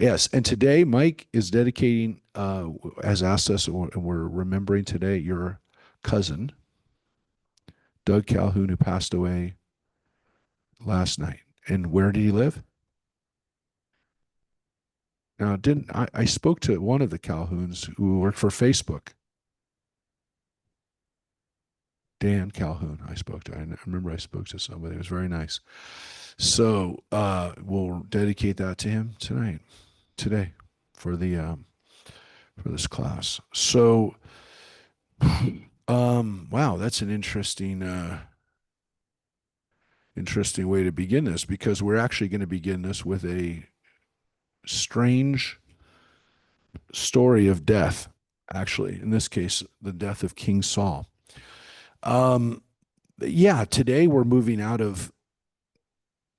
Yes, and today Mike is dedicating, has asked us, and we're remembering today your cousin, Doug Calhoun, who passed away last night. And where did he live? Now, didn't I spoke to one of the Calhouns who worked for Facebook, Dan Calhoun. I spoke to. I remember I spoke to somebody. It was very nice. So we'll dedicate that to him today, for the for this class. So, wow, that's an interesting way to begin this, because we're actually going to begin this with a strange story of death. Actually, in this case, the death of King Saul. Um, yeah, today we're moving out of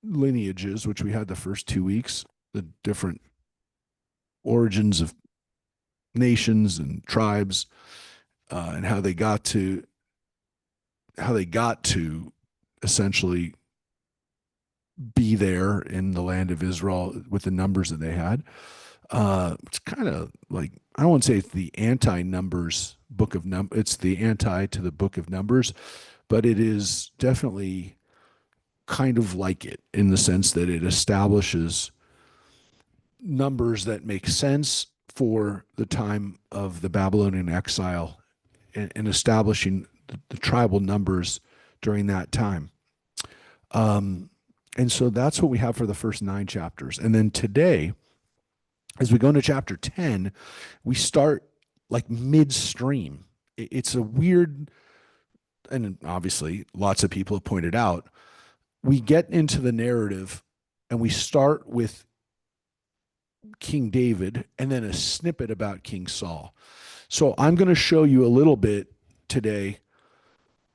lineages, which we had the first 2 weeks, the different origins of nations and tribes, and how they got to essentially be there in the land of Israel with the numbers that they had. It's kind of like, I don't want to say it's the anti-numbers book of num. It's the anti to the book of Numbers, but it is definitely kind of like it in the sense that it establishes numbers that make sense for the time of the Babylonian exile, and establishing the tribal numbers during that time. Um, and so that's what we have for the first 9 chapters. And then today, as we go into chapter 10, we start like midstream. It's a weird, and obviously lots of people have pointed out, we get into the narrative and we start with King David and then a snippet about King Saul. So I'm going to show you a little bit today,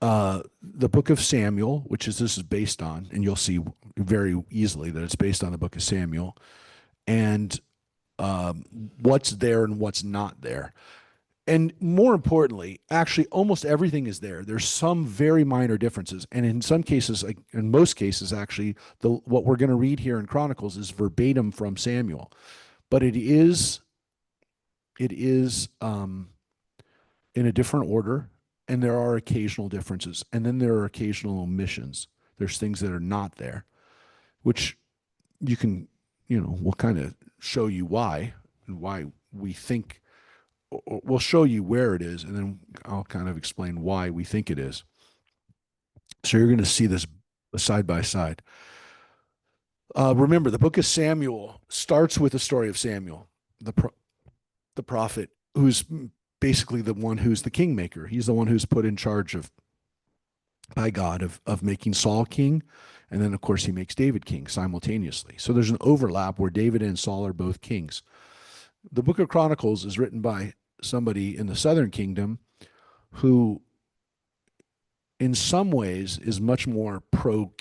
the book of Samuel, which is this is based on, and you'll see very easily that it's based on the book of Samuel, and what's there and what's not there. And more importantly, actually, almost everything is there. There's some very minor differences, and in some cases, like in most cases, actually, what we're going to read here in Chronicles is verbatim from Samuel, but it is in a different order, and there are occasional differences, and then there are occasional omissions. There's things that are not there, which you can, we'll kind of show you why, and why we think. We'll show you where it is, and then I'll kind of explain why we think it is. So you're going to see this side by side. Remember, the book of Samuel starts with the story of Samuel, the the prophet, who's basically the one who's the kingmaker. He's the one who's put in charge of by God of making Saul king, and then of course he makes David king simultaneously. So there's an overlap where David and Saul are both kings. The book of Chronicles is written by somebody in the southern kingdom who, in some ways, is much more pro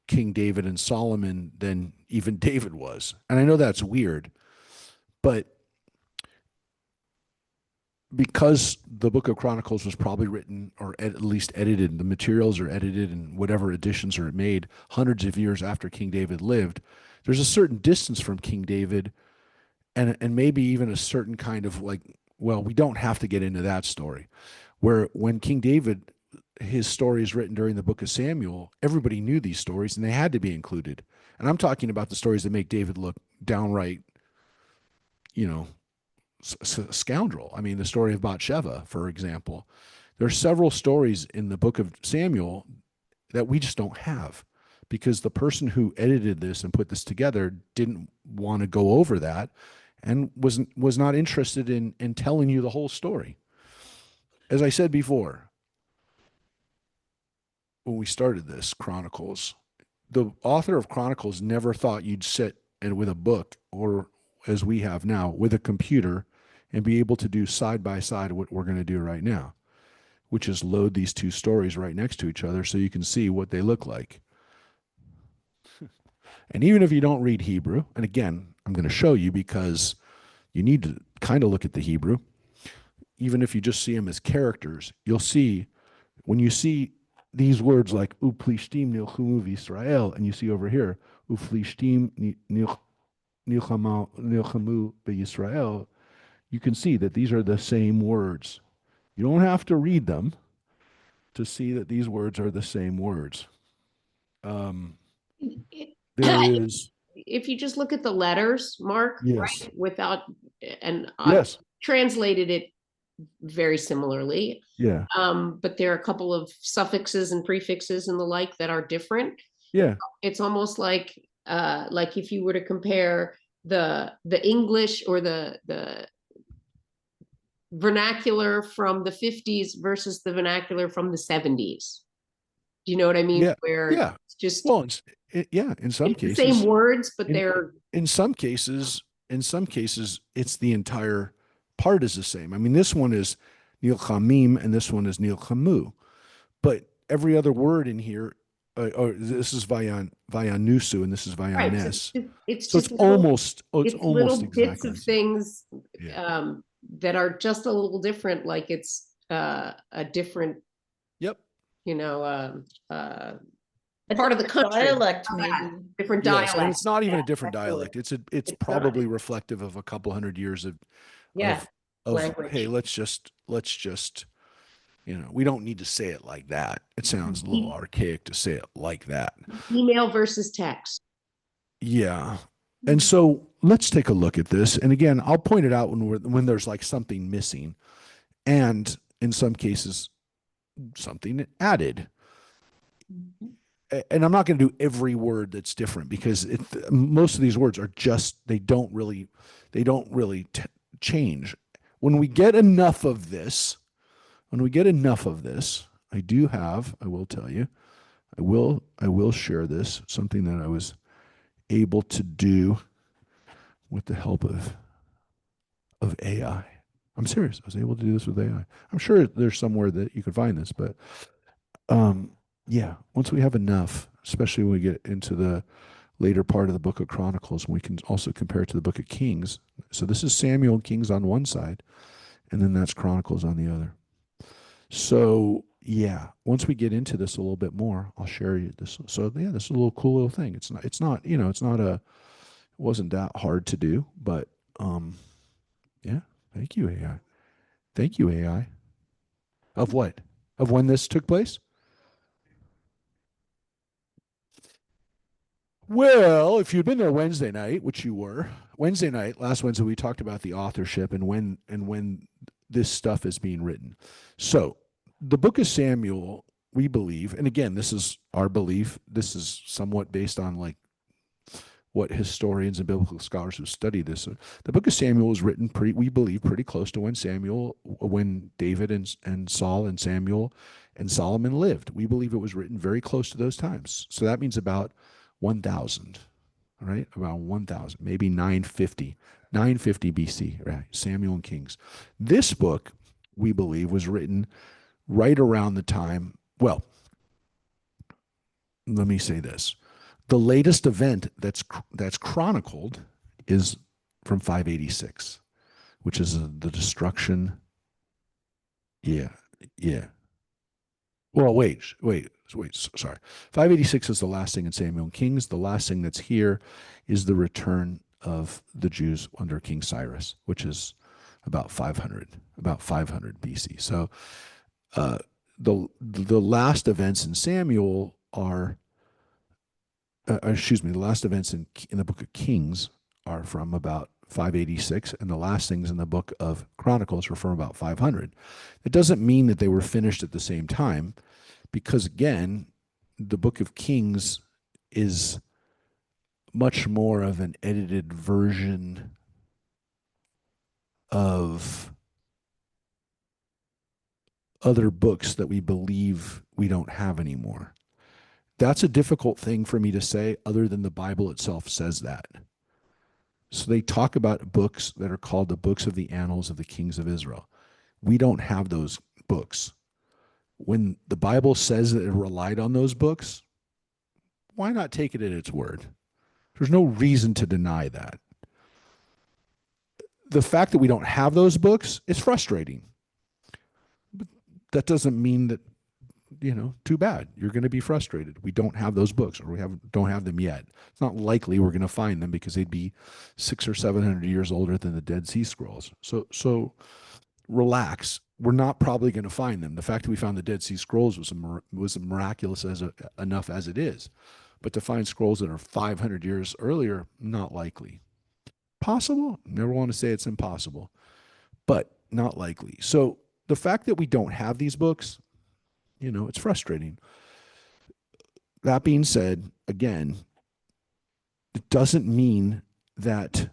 King David and Solomon than even David was. And I know that's weird, but because the book of Chronicles was probably written, or at least edited, the materials are edited and whatever additions are made hundreds of years after King David lived, there's a certain distance from King David, and maybe even a certain kind of like, well, we don't have to get into that story. Where when King David, his story is written during the book of Samuel, everybody knew these stories and they had to be included. And I'm talking about the stories that make David look downright, you know, scoundrel. I mean, the story of Bathsheba, for example. There are several stories in the book of Samuel that we just don't have, because the person who edited this and put this together didn't want to go over that, and was not interested in telling you the whole story. As I said before, when we started this Chronicles, the author of Chronicles never thought you'd sit and with a book, or as we have now, with a computer, and be able to do side by side what we're going to do right now, which is load these two stories right next to each other so you can see what they look like. And even if you don't read Hebrew, and again, I'm going to show you because you need to kind of look at the Hebrew, even if you just see them as characters, you'll see when you see these words like Uplishtim nilchumu Israel, and you see over here Uplishtim nil nilchamu beYisrael, you can see that these are the same words. You don't have to read them to see that these words are the same words. Um, there is, If you just look at the letters, Mark, yes, right, without, and I've yes, translated it very similarly, yeah, but there are a couple of suffixes and prefixes and the like that are different. yeah, It's almost like if you were to compare the English or the vernacular from the 50s versus the vernacular from the 70s. Do you know what I mean? yeah, Where yeah. it's just Well, yeah, it's the same words, but in they're in some cases, in some cases, it's the entire part is the same. I mean, this one is nilchamim and this one is nilchamu, but every other word in here, or this is vayanusu and this is right. So vayanes. it's So it's just little almost, it's it's almost little bits exactly of the same. things Yeah. that are just a little different. Like it's a different, Yep. you know, A part of the different country. dialect, maybe. Different Yes, and dialect. it's not even a Yeah, different absolutely. dialect. It's It's not. probably reflective of a couple hundred years Yeah, of hey, language. let's just we don't need to say it like that. It sounds a little archaic to say it like that. Email versus text. Yeah. And so let's take a look at this. And again, I'll point it out when there's like something missing, and in some cases something added. And I'm not going to do every word that's different because most of these words are just they don't really change. When we get enough of this, I will tell you, I will share this, something that I was able to do with the help of AI. I'm serious. I was able to do this with AI. I'm sure there's somewhere that you could find this, but yeah, once we have enough, especially when we get into the later part of the book of Chronicles, we can also compare it to the book of Kings. So this is Samuel and Kings on one side, and then that's Chronicles on the other. So yeah, once we get into this a little bit more, I'll share you this. So yeah, this is a little cool little thing. It wasn't that hard to do, but yeah, thank you, AI. Thank you, AI. Of what? Of when this took place? Well, if you'd been there Wednesday night, which you were, Wednesday night, last Wednesday, we talked about the authorship and when this stuff is being written. So the book of Samuel, we believe, and again, this is our belief. This is somewhat based on like what historians and biblical scholars who study this. The book of Samuel was written we believe, pretty close to when David and Saul and Samuel and Solomon lived. We believe it was written very close to those times. So that means about 1000, right? About 1000, maybe 950 BC, right? Samuel and Kings. This book, we believe, was written right around the time, well, let me say this. The latest event that's chronicled is from 586, which is the destruction. Yeah, yeah. Well, wait. Sorry. 586 is the last thing in Samuel and Kings. The last thing that's here is the return of the Jews under King Cyrus, which is about 500 BC. So the last events in Samuel are the last events in the book of Kings are from about 586, and the last things in the book of Chronicles are from about 500. It doesn't mean that they were finished at the same time, because again, the book of Kings is much more of an edited version of other books that we believe we don't have anymore. That's a difficult thing for me to say, other than the Bible itself says that. So they talk about books that are called the books of the annals of the kings of Israel. We don't have those books. When the Bible says that it relied on those books, why not take it at its word? There's no reason to deny that. The fact that we don't have those books is frustrating. But that doesn't mean that too bad. You're going to be frustrated. We don't have those books, or don't have them yet. It's not likely we're going to find them because they'd be 600 or 700 years older than the Dead Sea Scrolls. So relax. We're not probably going to find them. The fact that we found the Dead Sea Scrolls was miraculous enough as it is, but to find scrolls that are 500 years earlier, not likely. Possible. Never want to say it's impossible, but not likely. So the fact that we don't have these books, it's frustrating. That being said, again, it doesn't mean that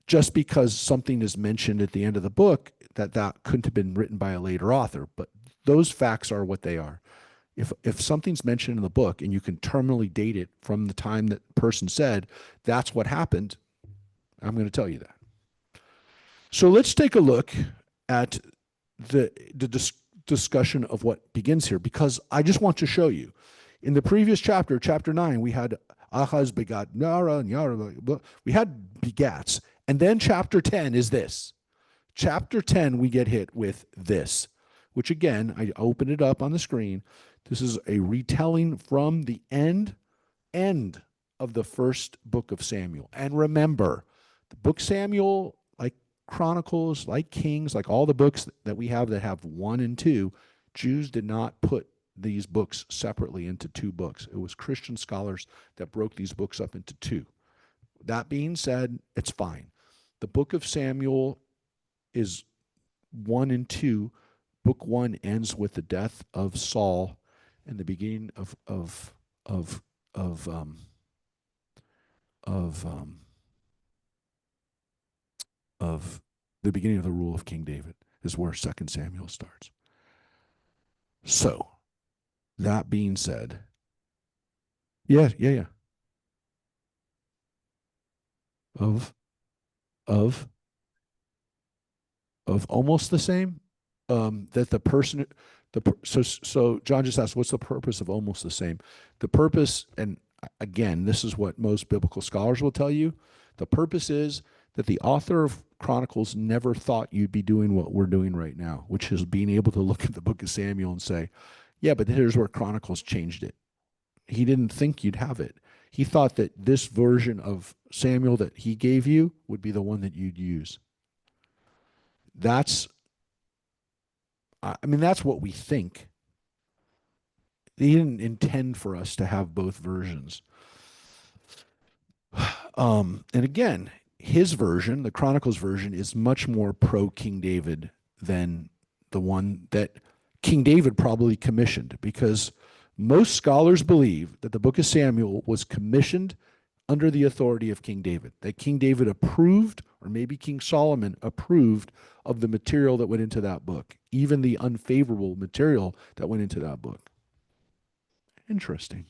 just because something is mentioned at the end of the book that couldn't have been written by a later author. But those facts are what they are. If something's mentioned in the book and you can terminally date it from the time that person said that's what happened, I'm going to tell you that. So let's take a look at the discussion of what begins here, because I just want to show you. In the previous chapter, chapter 9, we had Ahaz begat Yara and Yara. We had begats. And then chapter 10 is this. Chapter 10, we get hit with this, which again, I opened it up on the screen. This is a retelling from the end of the first book of Samuel. And remember, the book Samuel, like Chronicles, like Kings, like all the books that we have that have 1 and 2, Jews did not put these books separately into 2 books. It was Christian scholars that broke these books up into 2. That being said, it's fine. The book of Samuel is 1 and 2. Book 1 ends with the death of Saul and the beginning of the beginning of the rule of King David is where 2 Samuel starts. So, that being said, yeah. Of almost the same. That the person, so John just asked, what's the purpose of almost the same? The purpose, and again, this is what most biblical scholars will tell you. The purpose is that the author of Chronicles never thought you'd be doing what we're doing right now, which is being able to look at the book of Samuel and say, yeah, but here's where Chronicles changed it. He didn't think you'd have it. He thought that this version of Samuel that he gave you would be the one that you'd use. That's what we think. He didn't intend for us to have both versions. And again, his version, the Chronicles version, is much more pro King David than the one that King David probably commissioned, because most scholars believe that the book of Samuel was commissioned under the authority of King David, that King David approved, or maybe King Solomon approved of the material that went into that book, even the unfavorable material that went into that book. Interesting.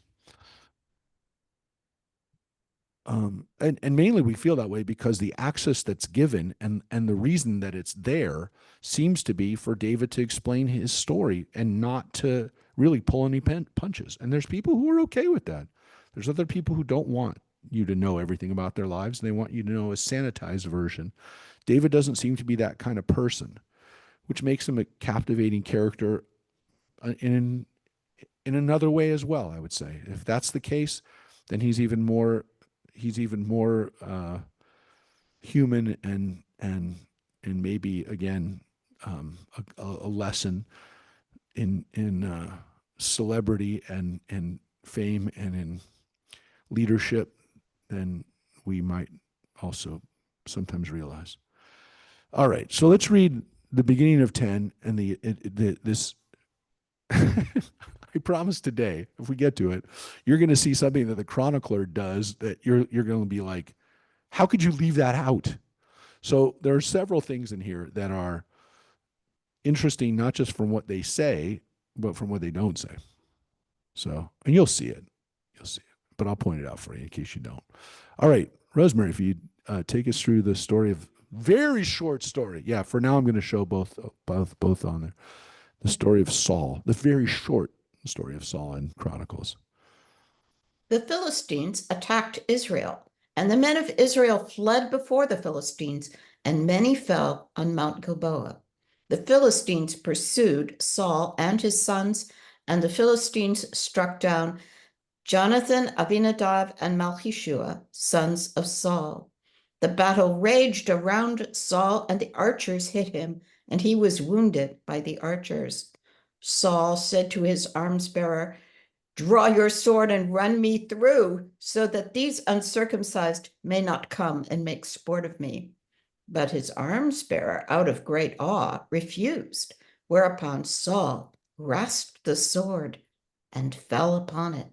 And mainly we feel that way because the access that's given and the reason that it's there seems to be for David to explain his story and not to really pull any punches. And there's people who are okay with that. There's other people who don't want you to know everything about their lives. They want you to know a sanitized version. David doesn't seem to be that kind of person, which makes him a captivating character in another way as well, I would say. If that's the case, then he's even more human and maybe again a lesson in celebrity and fame and in leadership than we might also sometimes realize. All right, so let's read the beginning of 10 and this. I promise today, if we get to it, you're going to see something that the chronicler does that you're going to be like, how could you leave that out? So there are several things in here that are interesting, not just from what they say, but from what they don't say. So, and you'll see it. But I'll point it out for you in case you don't. All right, Rosemary, if you take us through the story of very short story. Yeah, for now I'm going to show both on there. The story of Saul, the very short story of Saul in Chronicles. The Philistines attacked Israel, and the men of Israel fled before the Philistines, and many fell on Mount Gilboa. The Philistines pursued Saul and his sons, and the Philistines struck down Jonathan, Abinadab, and Malchishua, sons of Saul. The battle raged around Saul, and the archers hit him, and he was wounded by the archers. Saul said to his arms bearer, "Draw your sword and run me through, so that these uncircumcised may not come and make sport of me." But his arms bearer, out of great awe, refused, whereupon Saul grasped the sword and fell upon it.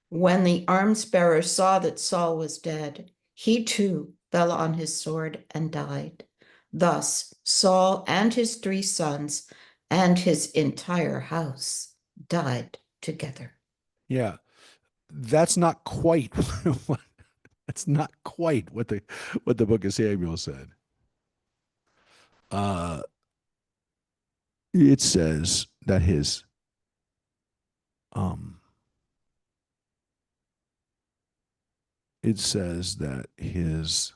When the arms bearer saw that Saul was dead, he too fell on his sword and died. Thus Saul and his 3 sons and his entire house died together. Yeah, that's not quite that's not quite what the book of Samuel said. Uh, it says that his um it says that his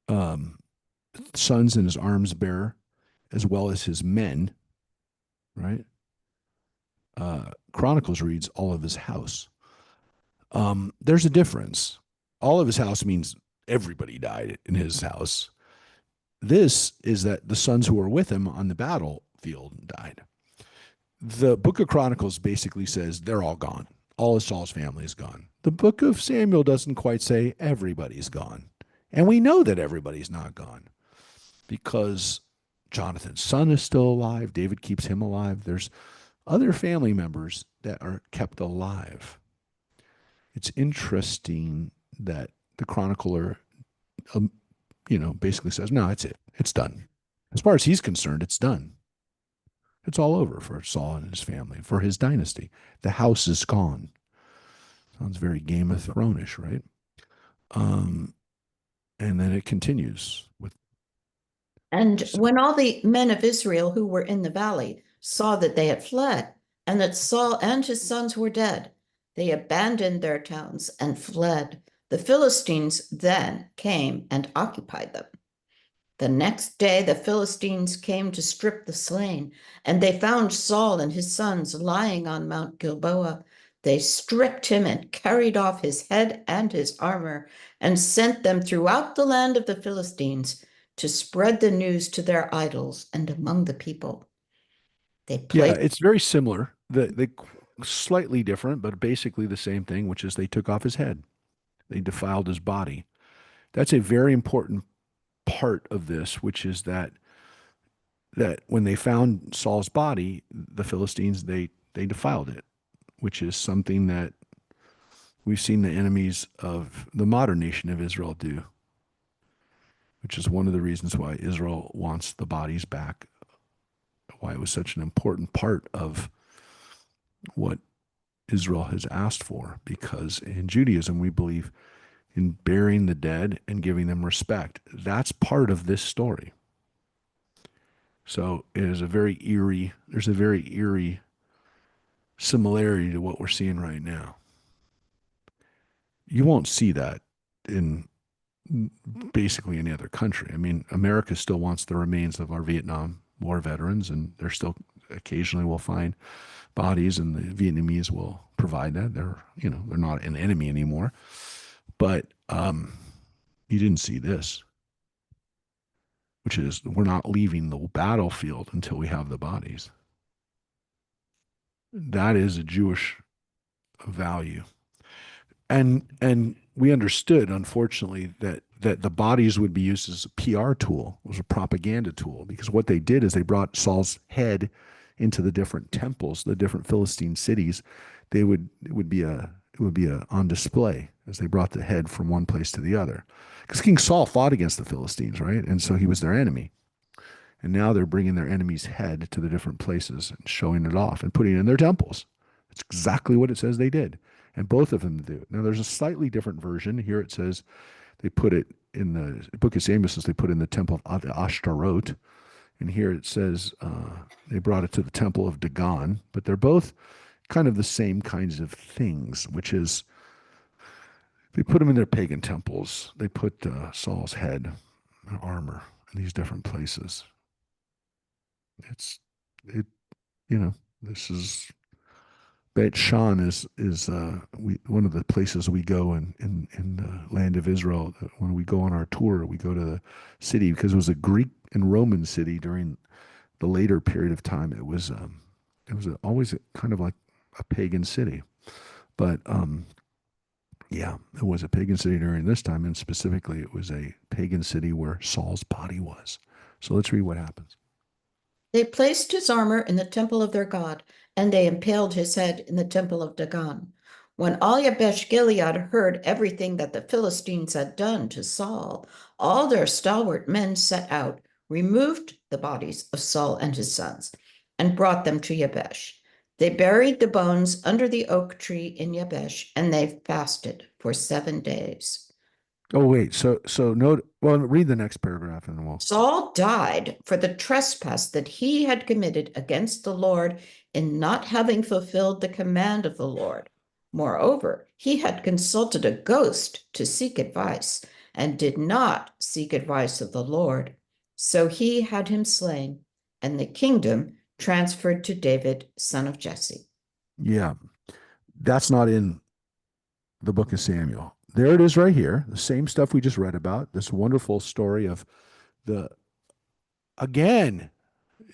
um sons and his arms bearer, as well as his men, right? Chronicles reads all of his house. There's a difference. All of his house means everybody died in his house. This is that the sons who were with him on the battlefield died. The book of Chronicles basically says they're all gone. All of Saul's family is gone. The book of Samuel doesn't quite say everybody's gone. And we know that everybody's not gone because Jonathan's son is still alive. David keeps him alive. There's other family members that are kept alive. It's interesting that the chronicler, basically says, no, it's it. It's done. As far as he's concerned, it's done. It's all over for Saul and his family, for his dynasty. The house is gone. Sounds very Game of Thrones-ish, right? And then it continues with. And when all the men of Israel who were in the valley saw that they had fled, and that Saul and his sons were dead, they abandoned their towns and fled. The Philistines then came and occupied them. The next day the Philistines came to strip the slain, and they found Saul and his sons lying on Mount Gilboa. They stripped him and carried off his head and his armor, and sent them throughout the land of the Philistines to spread the news to their idols and among the people. Yeah, it's very similar. The slightly different, but basically the same thing, which is they took off his head. They defiled his body. That's a very important part of this, which is that when they found Saul's body, the Philistines they defiled it, which is something that we've seen the enemies of the modern nation of Israel do, which is one of the reasons why Israel wants the bodies back, why it was such an important part of what Israel has asked for, because in Judaism we believe in burying the dead and giving them respect. That's part of this story. So it is there's a very eerie similarity to what we're seeing right now. You won't see that in basically any other country. I mean, America still wants the remains of our Vietnam War veterans, and they're still occasionally will find bodies, and the Vietnamese will provide that. They're not an enemy anymore. But you didn't see this, which is we're not leaving the battlefield until we have the bodies. That is a Jewish value. And we understood, unfortunately, that the bodies would be used as a PR tool, it was a propaganda tool, because what they did is they brought Saul's head into the different temples, the different Philistine cities. It would be on display as they brought the head from one place to the other, because King Saul fought against the Philistines, right? And so he was their enemy. And now they're bringing their enemy's head to the different places and showing it off and putting it in their temples. It's exactly what it says they did. And both of them do. Now, there's a slightly different version. Here it says they put it in the book of Samuel, says they put it in the temple of Ashtaroth. And here it says they brought it to the temple of Dagon. But they're both kind of the same kinds of things, which is they put them in their pagan temples. They put Saul's head, armor, in these different places. It's it you know, this is Beit Shan is one of the places we go in the land of Israel. When we go on our tour, we go to the city because it was a Greek and Roman city during the later period of time. Always kind of like a pagan city, but yeah, it was a pagan city during this time, and specifically, it was a pagan city where Saul's body was. So let's read what happens. They placed his armor in the temple of their god, and they impaled his head in the temple of Dagon. When all Yabesh Gilead heard everything that the Philistines had done to Saul, all their stalwart men set out, removed the bodies of Saul and his sons, and brought them to Yabesh. They buried the bones under the oak tree in Yabesh, and they fasted for 7 days. Oh wait, so note. Well, read the next paragraph, and we'll. Saul died for the trespass that he had committed against the Lord in not having fulfilled the command of the Lord. Moreover, he had consulted a ghost to seek advice and did not seek advice of the Lord. So he had him slain, and the kingdom transferred to David, son of Jesse. Yeah, that's not in the book of Samuel. There it is right here. The same stuff we just read about. This wonderful story of again,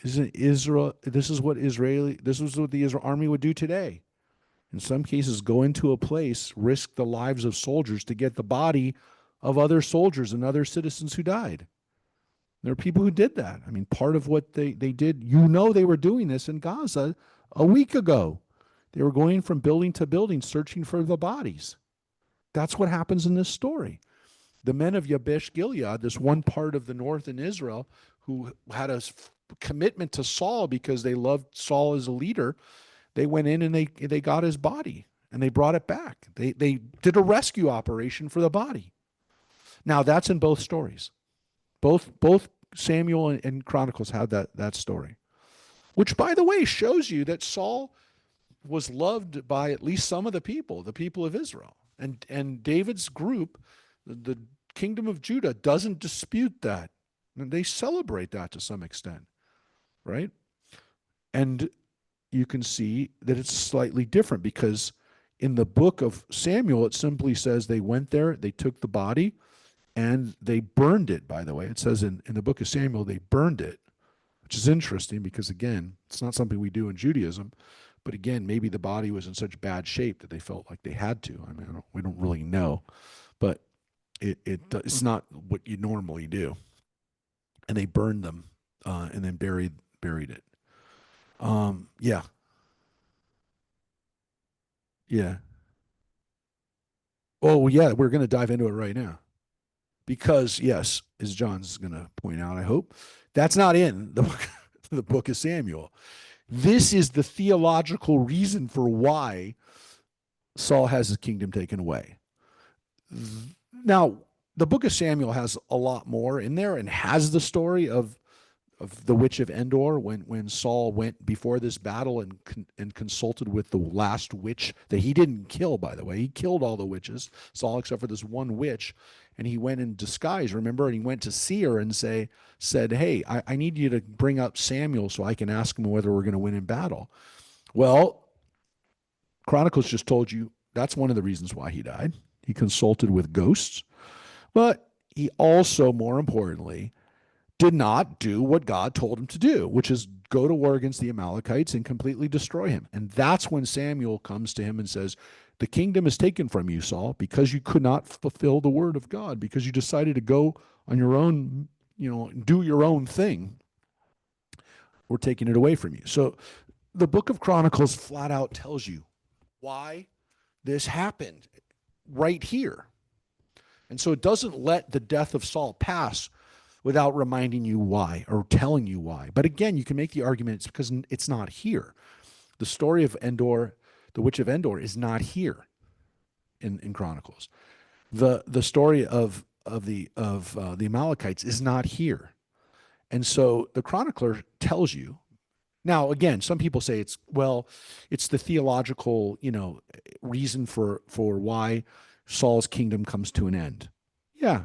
isn't Israel, this is what the Israel army would do today. In some cases, go into a place, risk the lives of soldiers to get the body of other soldiers and other citizens who died. There are people who did that. I mean, part of what they did, they were doing this in Gaza a week ago. They were going from building to building, searching for the bodies. That's what happens in this story. The men of Yabesh Gilead, this one part of the north in Israel, who had a commitment to Saul because they loved Saul as a leader, they went in and they got his body and they brought it back. They did a rescue operation for the body. Now that's in both stories. Both Samuel and Chronicles have that story, which, by the way, shows you that Saul was loved by at least some of the people of Israel, and David's group, the kingdom of Judah, doesn't dispute that, and they celebrate that to some extent, right? And you can see that it's slightly different because in the book of Samuel, it simply says they went there, they took the body, and they burned it, by the way. It says in the book of Samuel, they burned it, which is interesting because, again, it's not something we do in Judaism. But again, maybe the body was in such bad shape that they felt like they had to. I mean, we don't really know. But it's not what you normally do. And they burned them and then buried it. Yeah. Yeah. Oh, yeah, we're going to dive into it right now. Because, yes, as John's going to point out, I hope, that's not in the book of Samuel. This is the theological reason for why Saul has his kingdom taken away. Now, the book of Samuel has a lot more in there and has the story of the witch of Endor when Saul went before this battle and consulted with the last witch that he didn't kill, by the way. He killed all the witches, Saul, except for this one witch. And he went in disguise, remember? And he went to see her and said, hey, I need you to bring up Samuel so I can ask him whether we're going to win in battle. Well, Chronicles just told you that's one of the reasons why he died. He consulted with ghosts. But he also, more importantly, did not do what God told him to do, which is go to war against the Amalekites and completely destroy him. And that's when Samuel comes to him and says, the kingdom is taken from you, Saul, because you could not fulfill the word of God, because you decided to go on your own, do your own thing. We're taking it away from you. So the book of Chronicles flat out tells you why this happened right here. And so it doesn't let the death of Saul pass without reminding you why or telling you why. But again, you can make the argument it's because it's not here. The story of Endor, the witch of Endor, is not here in Chronicles. The story of the Amalekites is not here. And so the chronicler tells you. Now, again, some people say it's the theological, reason for why Saul's kingdom comes to an end. Yeah,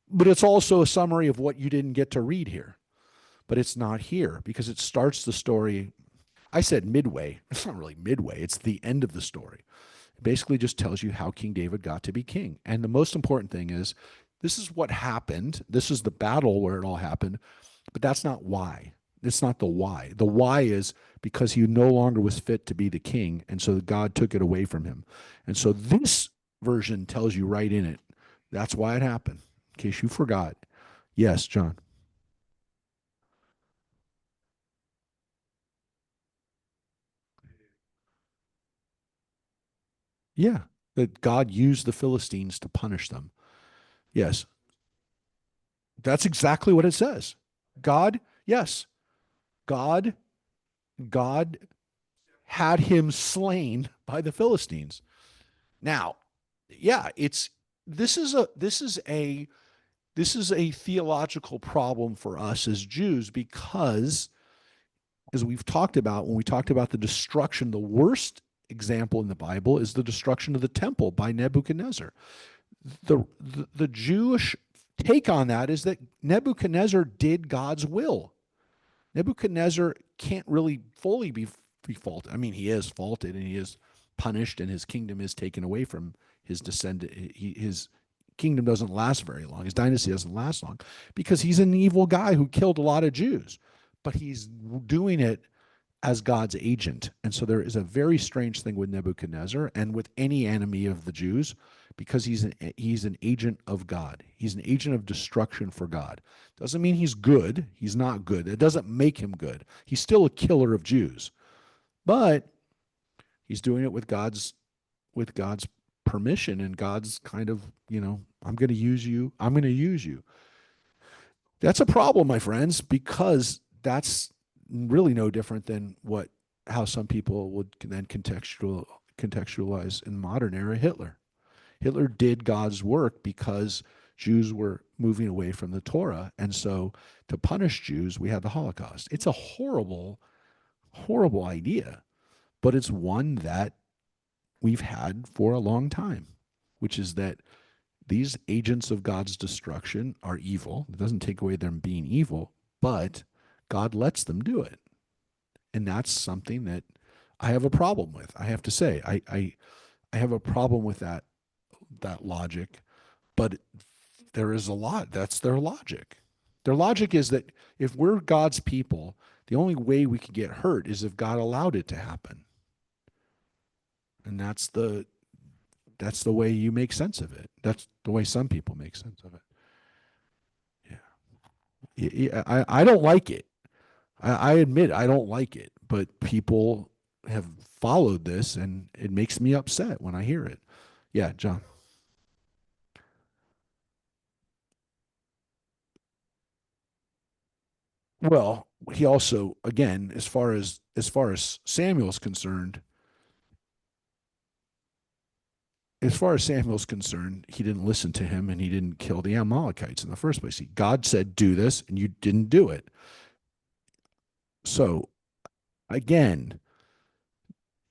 But it's also a summary of what you didn't get to read here. But it's not here because it starts the story. I said midway. It's not really midway, it's the end of the story. It basically just tells you how King David got to be king. And the most important thing is this is what happened. This is the battle where it all happened, but that's not why. It's not the why. The why is because he no longer was fit to be the king. And so God took it away from him. And so this version tells you right in it that's why it happened, in case you forgot. Yes, John. Yeah, that God used the Philistines to punish them. Yes, that's exactly what it says. God, yes, God, God had him slain by the Philistines. Now, yeah, it's this is a theological problem for us as Jews because as we've talked about when we talked about the destruction, the worst example in the Bible is the destruction of the temple by Nebuchadnezzar. The Jewish take on that is that Nebuchadnezzar did God's will. Nebuchadnezzar can't really fully be faulted. I mean, he is faulted and he is punished, and his kingdom is taken away from his descendant. His kingdom doesn't last very long. His dynasty doesn't last long because he's an evil guy who killed a lot of Jews. But he's doing it as God's agent. And so there is a very strange thing with Nebuchadnezzar and with any enemy of the Jews because he's an agent of God. He's an agent of destruction for God. Doesn't mean he's good. He's not good. It doesn't make him good. He's still a killer of Jews. But he's doing it with God's permission and God's kind of, I'm going to use you. I'm going to use you. That's a problem, my friends, because that's really no different than how some people would then contextualize in modern era Hitler. Hitler did God's work because Jews were moving away from the Torah, and so to punish Jews, we had the Holocaust. It's a horrible, horrible idea, but it's one that we've had for a long time, which is that these agents of God's destruction are evil. It doesn't take away them being evil, but God lets them do it. And that's something that I have a problem with. I have to say, I have a problem with that logic, but there is a lot. That's their logic. Their logic is that if we're God's people, the only way we could get hurt is if God allowed it to happen. And that's the way you make sense of it. That's the way some people make sense of it. Yeah. I don't like it. I admit I don't like it, but people have followed this and it makes me upset when I hear it. Yeah, John. Well, he also, again, as far as Samuel's concerned, he didn't listen to him and he didn't kill the Amalekites in the first place. God said, do this, and you didn't do it. So again,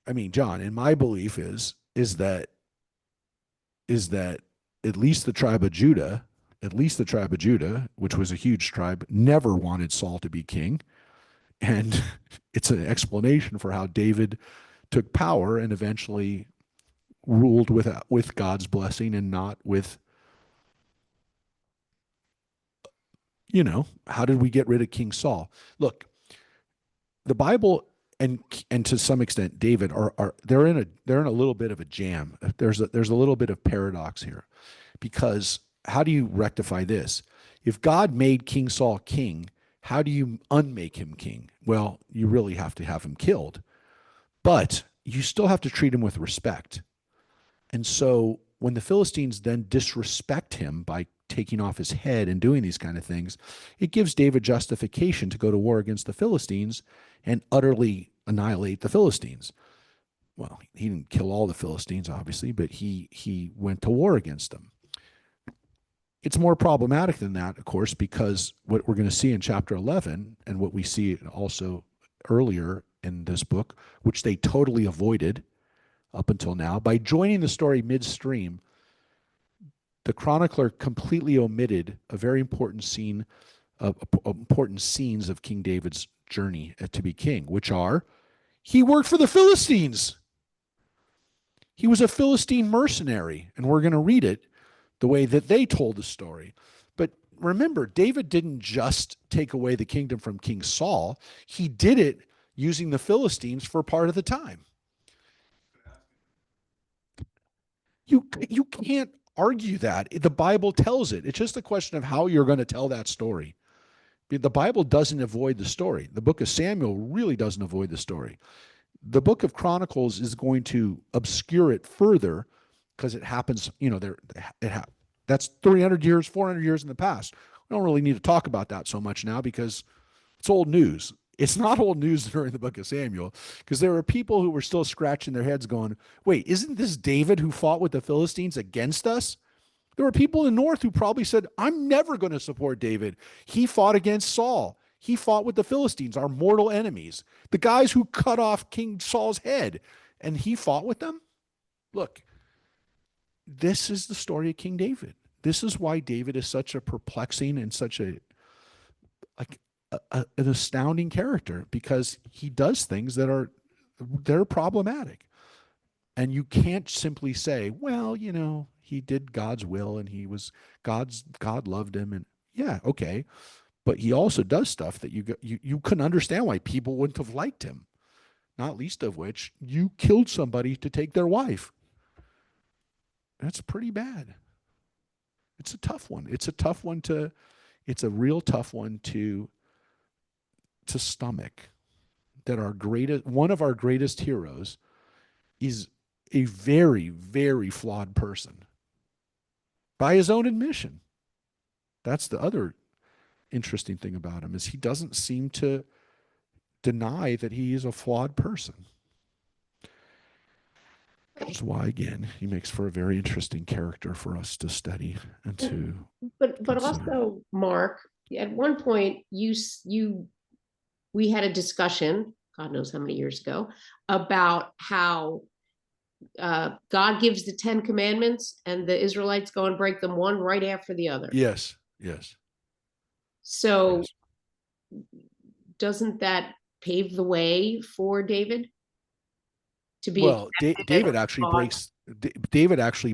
I mean, John, and my belief is that at least the tribe of Judah, which was a huge tribe, never wanted Saul to be king. And it's an explanation for how David took power and eventually ruled with God's blessing and not with, how did we get rid of King Saul? Look, the Bible and to some extent David are they're in a little bit of a jam. There's a little bit of paradox here because how do you rectify this? If God made King Saul king, how do you unmake him king? Well, you really have to have him killed, but you still have to treat him with respect. And so when the Philistines then disrespect him by taking off his head and doing these kind of things, it gives David justification to go to war against the Philistines and utterly annihilate the Philistines. Well, he didn't kill all the Philistines, obviously, but he went to war against them. It's more problematic than that, of course, because what we're going to see in chapter 11 and what we see also earlier in this book, which they totally avoided up until now, by joining the story midstream, the chronicler completely omitted a very important scene of important scenes of King David's journey to be king, which are he worked for the Philistines. He was a Philistine mercenary, and we're going to read it the way that they told the story. But remember, David didn't just take away the kingdom from King Saul, he did it using the Philistines for part of the time. You can't argue that. The Bible tells it. It's just a question of how you're going to tell that story. The Bible doesn't avoid the story. The book of Samuel really doesn't avoid the story. The book of Chronicles is going to obscure it further because it happens, that's 300 years, 400 years in the past. We don't really need to talk about that so much now because it's old news. It's not old news during the book of Samuel because there were people who were still scratching their heads going, wait, isn't this David who fought with the Philistines against us? There were people in the north who probably said, I'm never going to support David. He fought against Saul. He fought with the Philistines, our mortal enemies, the guys who cut off King Saul's head, and he fought with them. Look, this is the story of King David. This is why David is such a perplexing and such an astounding character, because he does things that are problematic. And you can't simply say, well, he did God's will and God loved him. And yeah, okay. But he also does stuff that you couldn't understand why people wouldn't have liked him. Not least of which, you killed somebody to take their wife. That's pretty bad. It's a tough one. It's a real tough one to stomach. That one of our greatest heroes is a very, very flawed person by his own admission. That's the other interesting thing about him, is he doesn't seem to deny that he is a flawed person. That's why, again, he makes for a very interesting character for us to study and to but consider. Also, Mark, at one point we had a discussion, God knows how many years ago, about how God gives the 10 commandments and the Israelites go and break them one right after the other. Yes. So yes. Doesn't that pave the way for David to be? Well, David actually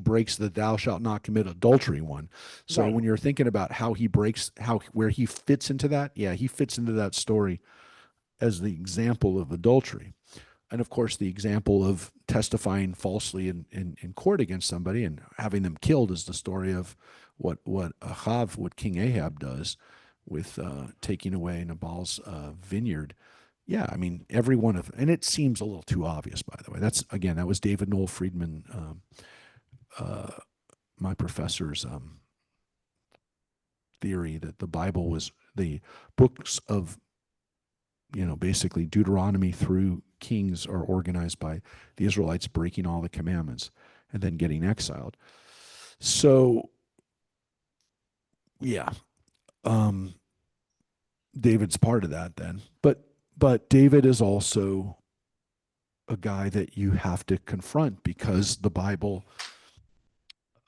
breaks the thou shalt not commit adultery one. So Right. when you're thinking about where he fits into that, yeah, he fits into that story as the example of adultery. And of course, the example of testifying falsely in court against somebody and having them killed is the story of what King Ahab does with taking away Nabal's vineyard. Yeah, I mean, every one of, and it seems a little too obvious, by the way. That was David Noel Friedman, my professor's theory that the Bible was the books of, basically Deuteronomy through Kings are organized by the Israelites breaking all the commandments and then getting exiled. So, yeah, David's part of that then. But David is also a guy that you have to confront because the Bible,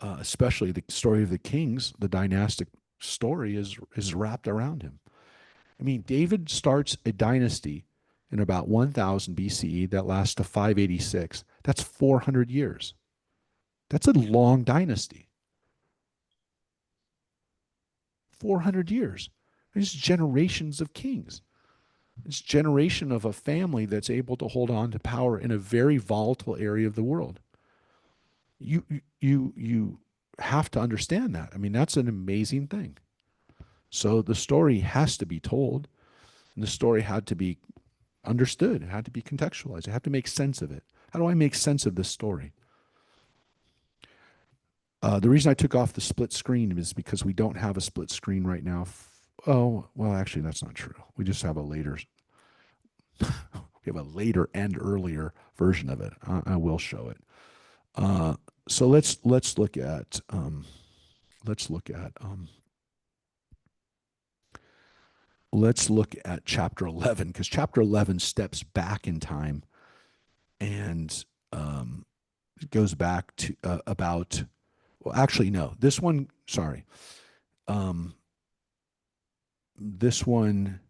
especially the story of the kings, the dynastic story is wrapped around him. I mean, David starts a dynasty in about 1000 BCE that lasts to 586. That's 400 years. That's a long dynasty. 400 years. It's generations of kings. It's generation of a family that's able to hold on to power in a very volatile area of the world. You have to understand that. I mean, that's an amazing thing. So the story has to be told, and the story had to be understood. It had to be contextualized. I have to make sense of it. How do I make sense of this story? The reason I took off the split screen is because we don't have a split screen right now. Oh, well, actually, that's not true. We just have a later and earlier version of it. I will show it. So let's look at chapter 11, because chapter 11 steps back in time and it goes back to about Well, actually, no. This one, sorry. Um, this one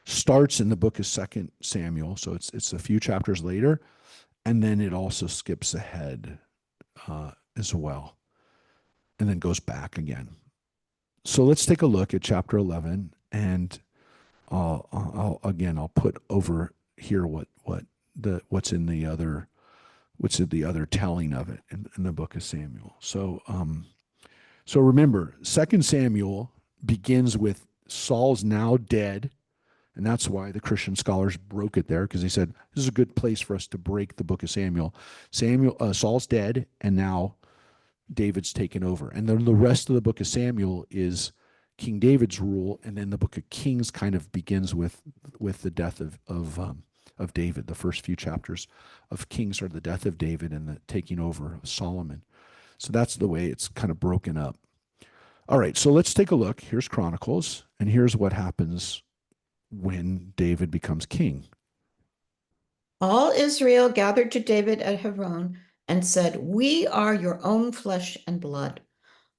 starts in the book of Second Samuel, so it's a few chapters later, and then it also skips ahead as well, and then goes back again. So let's take a look at chapter 11, and I'll put over here what's in the other telling of it in the book of Samuel. So remember, Second Samuel begins with Saul's now dead, and that's why the Christian scholars broke it there, because they said this is a good place for us to break the book of Samuel. Saul's dead, and now David's taken over, and then the rest of the book of Samuel is King David's rule, and then the book of Kings kind of begins with the death of David. The first few chapters of Kings are the death of David and the taking over of Solomon. So that's the way it's kind of broken up. All right, so let's take a look. Here's Chronicles, and here's what happens when David becomes king. All Israel gathered to David at Hebron and said, "We are your own flesh and blood.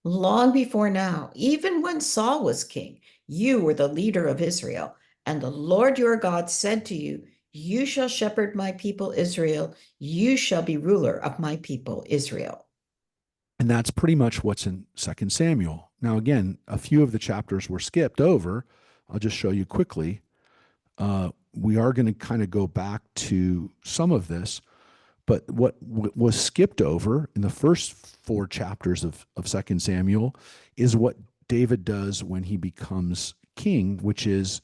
Long before now, even when Saul was king, you were the leader of Israel, and the Lord your God said to you, 'You shall shepherd my people Israel. You shall be ruler of my people Israel.'" And that's pretty much what's in Second Samuel. Now, again, a few of the chapters were skipped over. I'll just show you quickly. We are going to kind of go back to some of this, but what was skipped over in the first 4 chapters of Second Samuel is what David does when he becomes king, which is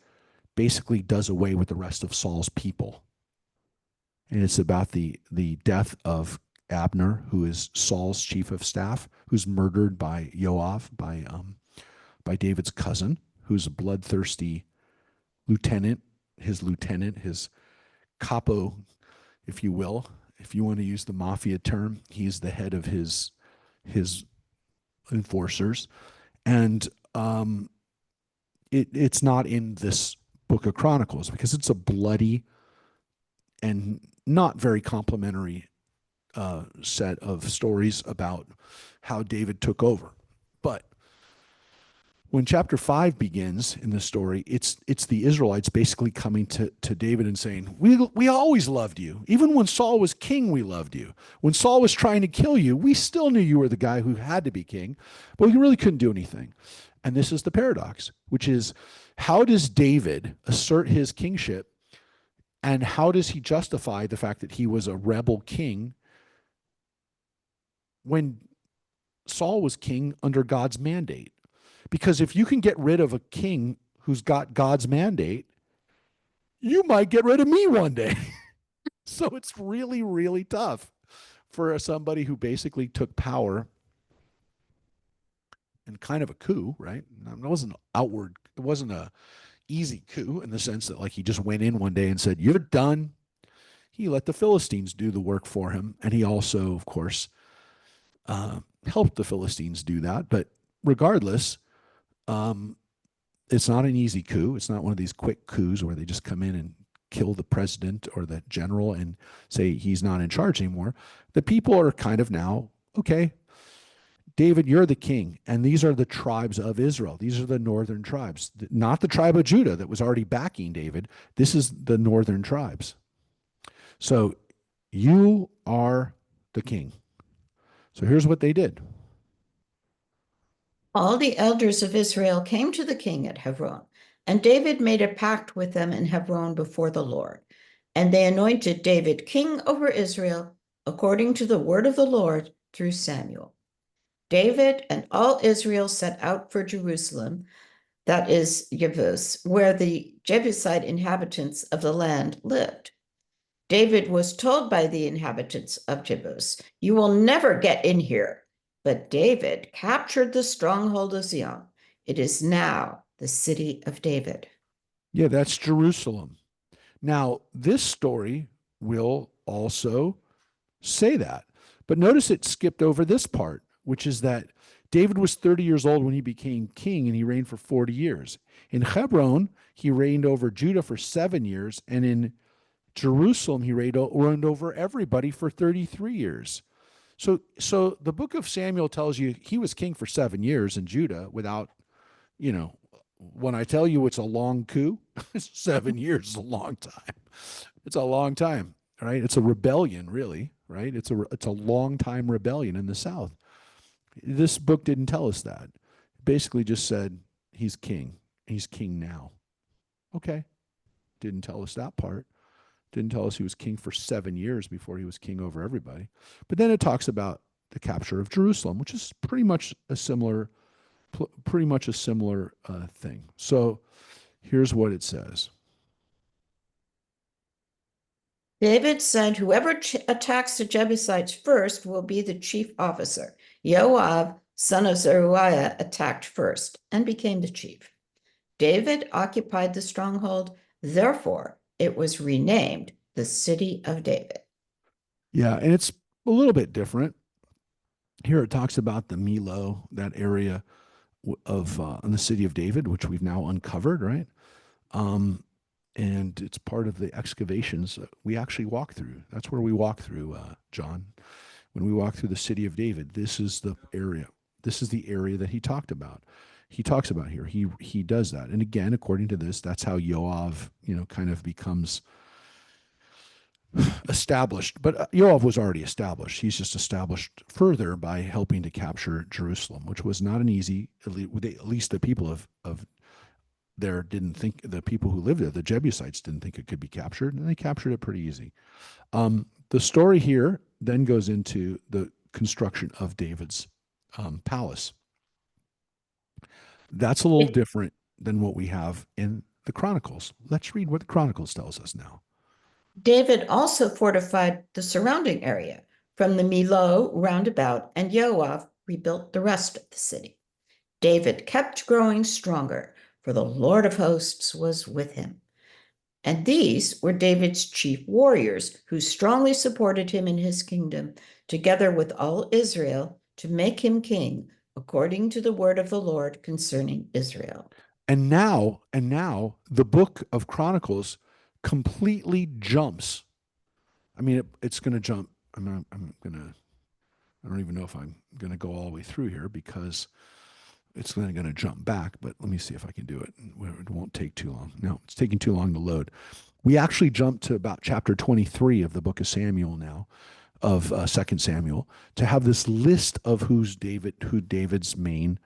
basically does away with the rest of Saul's people. And it's about the death of Abner, who is Saul's chief of staff, who's murdered by Joab, by David's cousin, who's a bloodthirsty lieutenant, his capo, if you will, if you want to use the mafia term. He's the head of his enforcers, and it's not in this book of Chronicles because it's a bloody and not very complimentary set of stories about how David took over. But when chapter 5 begins in the story, it's the Israelites basically coming to David and saying, we always loved you. Even when Saul was king, we loved you. When Saul was trying to kill you, we still knew you were the guy who had to be king, but we really couldn't do anything. And this is the paradox, which is, how does David assert his kingship, and how does he justify the fact that he was a rebel king when Saul was king under God's mandate? Because if you can get rid of a king who's got God's mandate, you might get rid of me one day. So it's really, really tough for somebody who basically took power in kind of a coup, right? It wasn't a easy coup in the sense that like he just went in one day and said, "You're done." He let the Philistines do the work for him. And he also, of course, helped the Philistines do that. But regardless, it's not an easy coup. It's not one of these quick coups where they just come in and kill the president or the general and say he's not in charge anymore. The people are kind of now, okay, David, you're the king, and these are the tribes of Israel. These are the northern tribes, not the tribe of Judah that was already backing David. This is the northern tribes. So you are the king. So here's what they did. All the elders of Israel came to the king at Hebron, and David made a pact with them in Hebron before the Lord. And they anointed David king over Israel, according to the word of the Lord through Samuel. David and all Israel set out for Jerusalem, that is Jebus, where the Jebusite inhabitants of the land lived. David was told by the inhabitants of Jebus, "You will never get in here." But David captured the stronghold of Zion. It is now the city of David. Yeah, that's Jerusalem. Now, this story will also say that. But notice it skipped over this part, which is that David was 30 years old when he became king, and he reigned for 40 years. In Hebron, he reigned over Judah for 7 years, and in Jerusalem, he reigned over everybody for 33 years. So the book of Samuel tells you he was king for 7 years in Judah without, you know, when I tell you it's a long coup, 7 years is a long time. It's a long time, right? It's a rebellion, really, right? It's a long time rebellion in the South. This book didn't tell us that. It basically just said he's king. He's king now. Okay. Didn't tell us that part. Didn't tell us he was king for 7 years before he was king over everybody. But then it talks about the capture of Jerusalem, which is pretty much a similar thing. So here's what it says. David said, whoever attacks the Jebusites first will be the chief officer. Joab, son of Zeruiah, attacked first and became the chief. David occupied the stronghold, therefore it was renamed the City of David. Yeah, and it's a little bit different. Here it talks about the Milo, that area of in the city of David, which we've now uncovered, right? Um, and it's part of the excavations we actually walk through. That's where we walk through, John. When we walk through the city of David, this is the area. This is the area that he talked about. He talks about here. He does that, and again, according to this, that's how Yoav, kind of becomes established. But Yoav was already established. He's just established further by helping to capture Jerusalem, which was not an easy. At least the people of there didn't think, the people who lived there, the Jebusites, didn't think it could be captured, and they captured it pretty easy. The story here then goes into the construction of David's palace. That's a little different than what we have in the Chronicles. Let's read what the Chronicles tells us now. David also fortified the surrounding area from the Milo roundabout, and Joab rebuilt the rest of the city. David kept growing stronger, for the Lord of hosts was with him. And these were David's chief warriors, who strongly supported him in his kingdom, together with all Israel, to make him king, according to the word of the Lord concerning Israel. And now the book of Chronicles completely jumps. I mean, it's going to jump. I don't even know if I'm going to go all the way through here because it's going to jump back, but let me see if I can do it. It won't take too long. No, it's taking too long to load. We actually jumped to about chapter 23 of the book of Samuel now, of 2 Samuel, to have this list of who David's main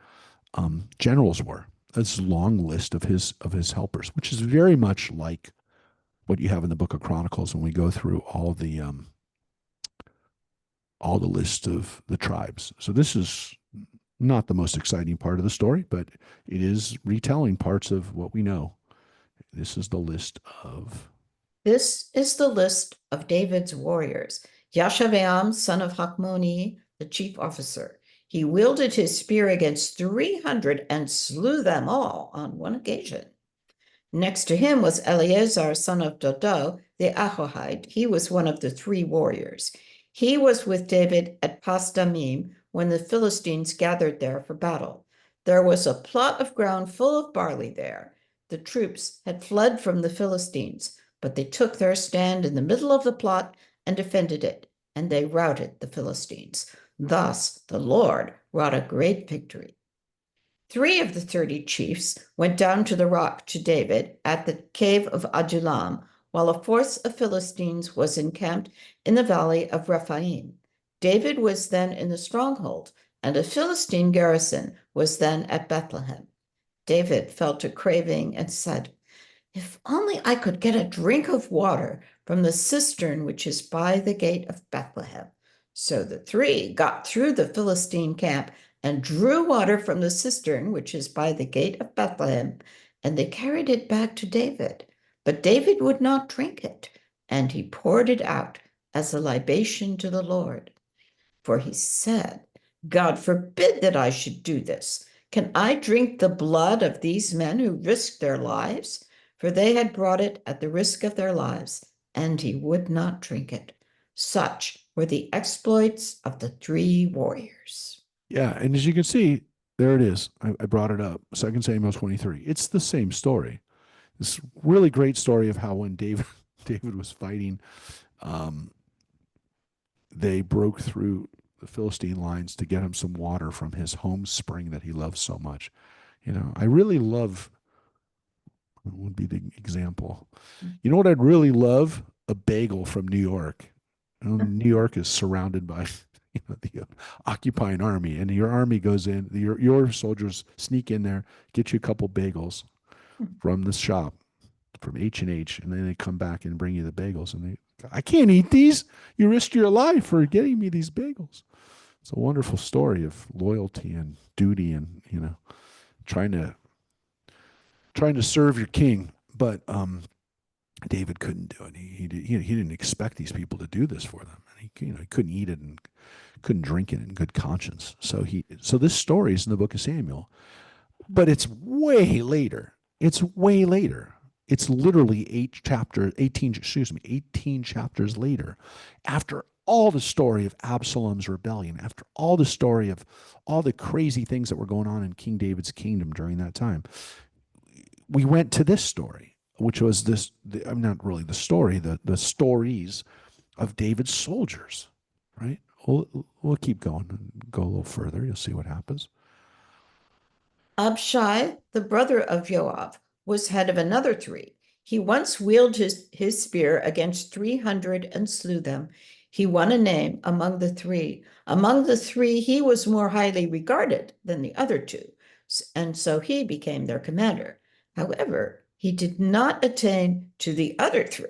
generals were. This long list of his helpers, which is very much like what you have in the book of Chronicles when we go through all the list of the tribes. So this is not the most exciting part of the story, but it is retelling parts of what we know. This is the list of David's warriors. Yashabeam, son of Hakmoni, the chief officer. He wielded his spear against 300 and slew them all on one occasion. Next to him was Eleazar, son of Dodo, the Ahohite. He was one of the 3 warriors. He was with David at Pasdamim when the Philistines gathered there for battle. There was a plot of ground full of barley there. The troops had fled from the Philistines, but they took their stand in the middle of the plot and defended it, and they routed the Philistines. Thus the Lord wrought a great victory. 3 of the 30 chiefs went down to the rock to David at the cave of Adullam, while a force of Philistines was encamped in the valley of Rephaim. David was then in the stronghold, and a Philistine garrison was then at Bethlehem. David felt a craving and said, "If only I could get a drink of water from the cistern which is by the gate of Bethlehem." So the 3 got through the Philistine camp and drew water from the cistern which is by the gate of Bethlehem, and they carried it back to David. But David would not drink it, and he poured it out as a libation to the Lord. For he said, "God forbid that I should do this. Can I drink the blood of these men who risked their lives?" For they had brought it at the risk of their lives, and he would not drink it. Such were the exploits of the 3 warriors. Yeah, and as you can see, there it is. I brought it up. 2 Samuel 23. It's the same story. This really great story of how when David was fighting, they broke through the Philistine lines to get him some water from his home spring that he loves so much. I really love, what would be the example? You know what I'd really love? A bagel from New York. New York is surrounded by the occupying army, and your army goes in, your soldiers sneak in there, get you a couple bagels from the shop, from H&H, and then they come back and bring you the bagels, and I can't eat these. You risked your life for getting me these bagels. It's a wonderful story of loyalty and duty, and trying to serve your king. But David couldn't do it. He didn't expect these people to do this for them. And he couldn't eat it and couldn't drink it in good conscience. So this story is in the book of Samuel, but it's way later. It's way later. It's literally 18 chapters later, after all the story of Absalom's rebellion, after all the story of all the crazy things that were going on in King David's kingdom during that time. We went to this story, which was not really the story, the stories of David's soldiers, right? We'll keep going, go a little further. You'll see what happens. Abishai, the brother of Joab, was head of another three. He once wielded his spear against 300 and slew them. He won a name among the three. Among the three, he was more highly regarded than the other two, and so he became their commander. However, he did not attain to the other three.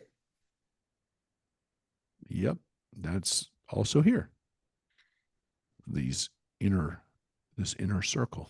Yep, that's also here. This inner circle.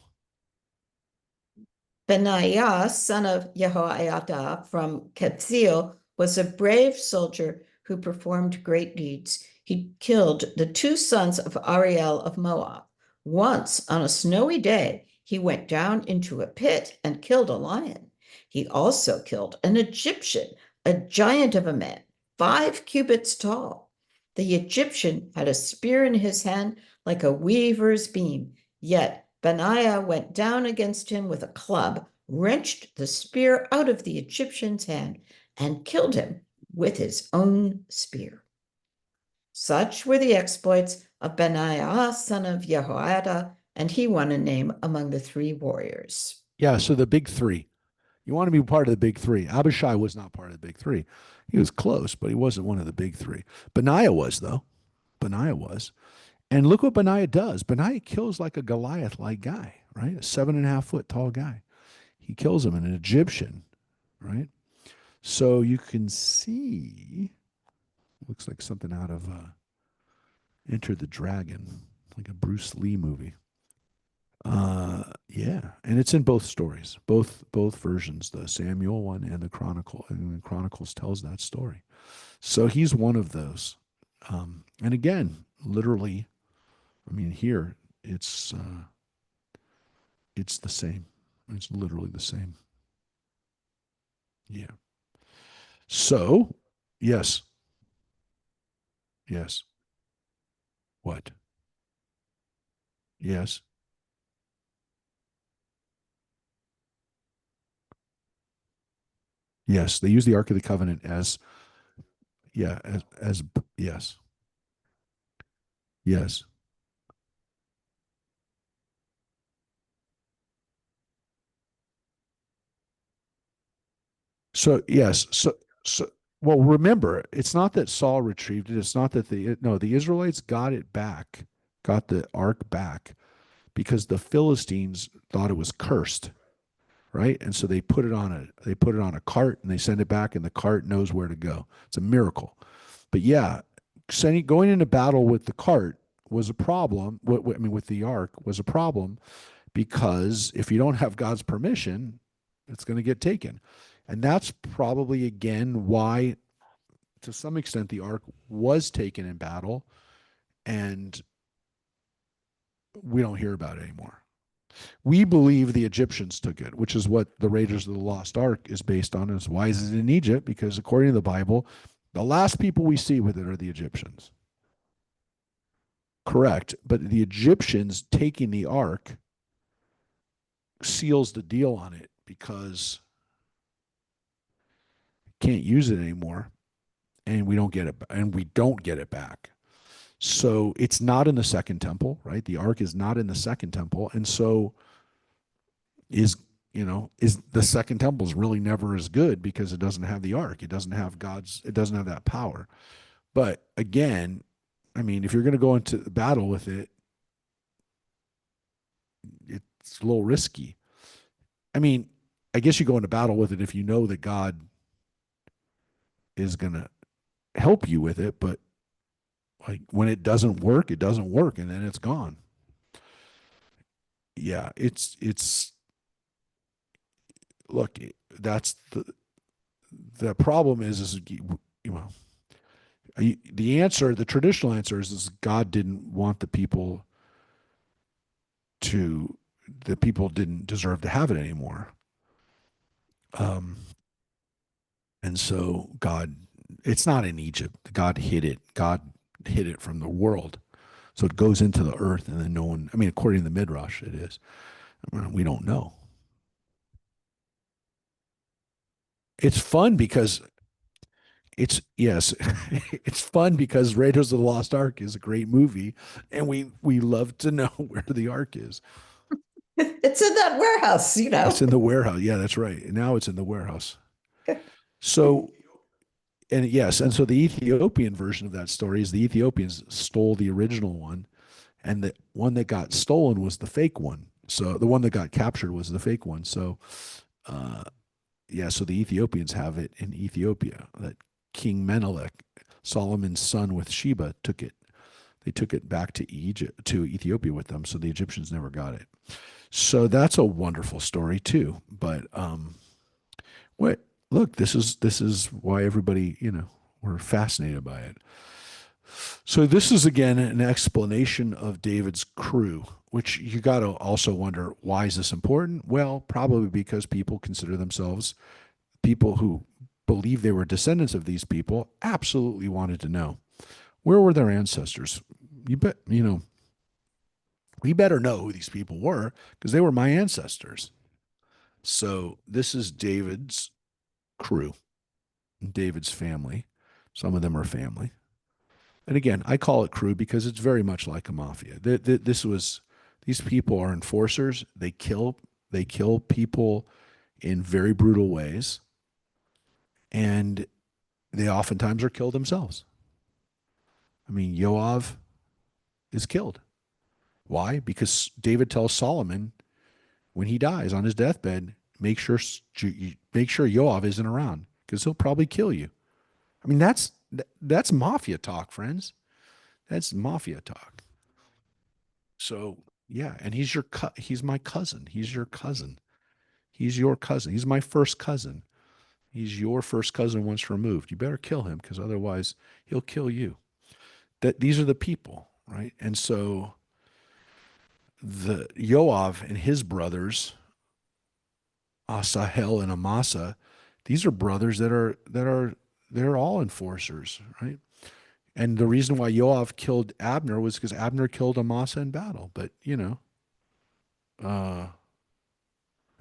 Benaiah, son of Jehoiada from Kebtheel, was a brave soldier who performed great deeds. He killed the two sons of Ariel of Moab. Once, on a snowy day, he went down into a pit and killed a lion. He also killed an Egyptian, a giant of a man, 5 cubits tall. The Egyptian had a spear in his hand like a weaver's beam, yet Benaiah went down against him with a club, wrenched the spear out of the Egyptian's hand, and killed him with his own spear. Such were the exploits of Benaiah, son of Jehoiada, and he won a name among the three warriors. Yeah, so the big three. You want to be part of the big three. Abishai was not part of the big three. He was close, but he wasn't one of the big three. Benaiah was, though. Benaiah was. And look what Benaiah does. Benaiah kills like a Goliath-like guy, right? A 7.5 foot tall guy. He kills him, an Egyptian, right? So you can see, looks like something out of Enter the Dragon, like a Bruce Lee movie. Yeah, and it's in both stories, both versions, the Samuel one and the Chronicle, and the Chronicles tells that story. So he's one of those. And again, literally, I mean, here it's the same. It's literally the same. Yeah. So, yes. Yes. What? Yes. Yes. They use the Ark of the Covenant as, yeah, yes. Yes. So, yes. So, well, remember, it's not that Saul retrieved it. It's not that the Israelites got it back, got the ark back because the Philistines thought it was cursed, right? And so they put it on a cart and they send it back, and the cart knows where to go. It's a miracle. But yeah, going into battle with the cart was a problem. I mean, with the ark was a problem because if you don't have God's permission, it's going to get taken. And that's probably again why, to some extent, the ark was taken in battle, and we don't hear about it anymore. We believe the Egyptians took it, which is what the Raiders of the Lost Ark is based on. Is why is it in Egypt? Because according to the Bible, the last people we see with it are the Egyptians. Correct. But the Egyptians taking the ark seals the deal on it because can't use it anymore, and we don't get it back. So it's not in the second temple, right? The ark is not in the second temple. And so is, is the second temple is really never as good because it doesn't have the ark. It doesn't have it doesn't have that power. But again, I mean, if you're going to go into battle with it, it's a little risky. I mean, I guess you go into battle with it if you know that God is going to help you with it, but like when it doesn't work, it doesn't work, and then it's gone. Yeah, it's look, that's the problem is the answer, the traditional answer is God didn't want the people didn't deserve to have it anymore. And so it's not in Egypt. God hid it. God hid it from the world. So it goes into the earth, and then no one, I mean, according to the Midrash, it is. We don't know. It's fun because yes, it's fun because Raiders of the Lost Ark is a great movie, and we love to know where the ark is. It's in that warehouse, It's in the warehouse. Yeah, that's right. Now it's in the warehouse. So, and yes, and so the Ethiopian version of that story is the Ethiopians stole the original one, and the one that got stolen was the fake one. So the one that got captured was the fake one. So, uh, yeah, so the Ethiopians have it in Ethiopia. That King Menelik, Solomon's son with Sheba, took it. They took it back to Egypt, to Ethiopia with them. So the Egyptians never got it. So that's a wonderful story too. But what? Look, this is why everybody, we're fascinated by it. So this is again an explanation of David's crew, which you got to also wonder, why is this important? Well, probably because people consider themselves, people who believe they were descendants of these people absolutely wanted to know, where were their ancestors? We better know who these people were because they were my ancestors. So this is David's crew, David's family. Some of them are family. And again, I call it crew because it's very much like a mafia. These people are enforcers. They kill people in very brutal ways, and they oftentimes are killed themselves. I mean, Yoav is killed. Why? Because David tells Solomon when he dies on his deathbed, make sure Yoav isn't around because he'll probably kill you. I mean, that's mafia talk, friends. That's mafia talk. So yeah, and he's my cousin. He's your cousin. He's your cousin. He's my first cousin. He's your first cousin once removed. You better kill him because otherwise he'll kill you. These are the people, right? And so the Yoav and his brothers, Asahel and Amasa, these are brothers they're all enforcers, right? And the reason why Yoav killed Abner was because Abner killed Amasa in battle. But uh,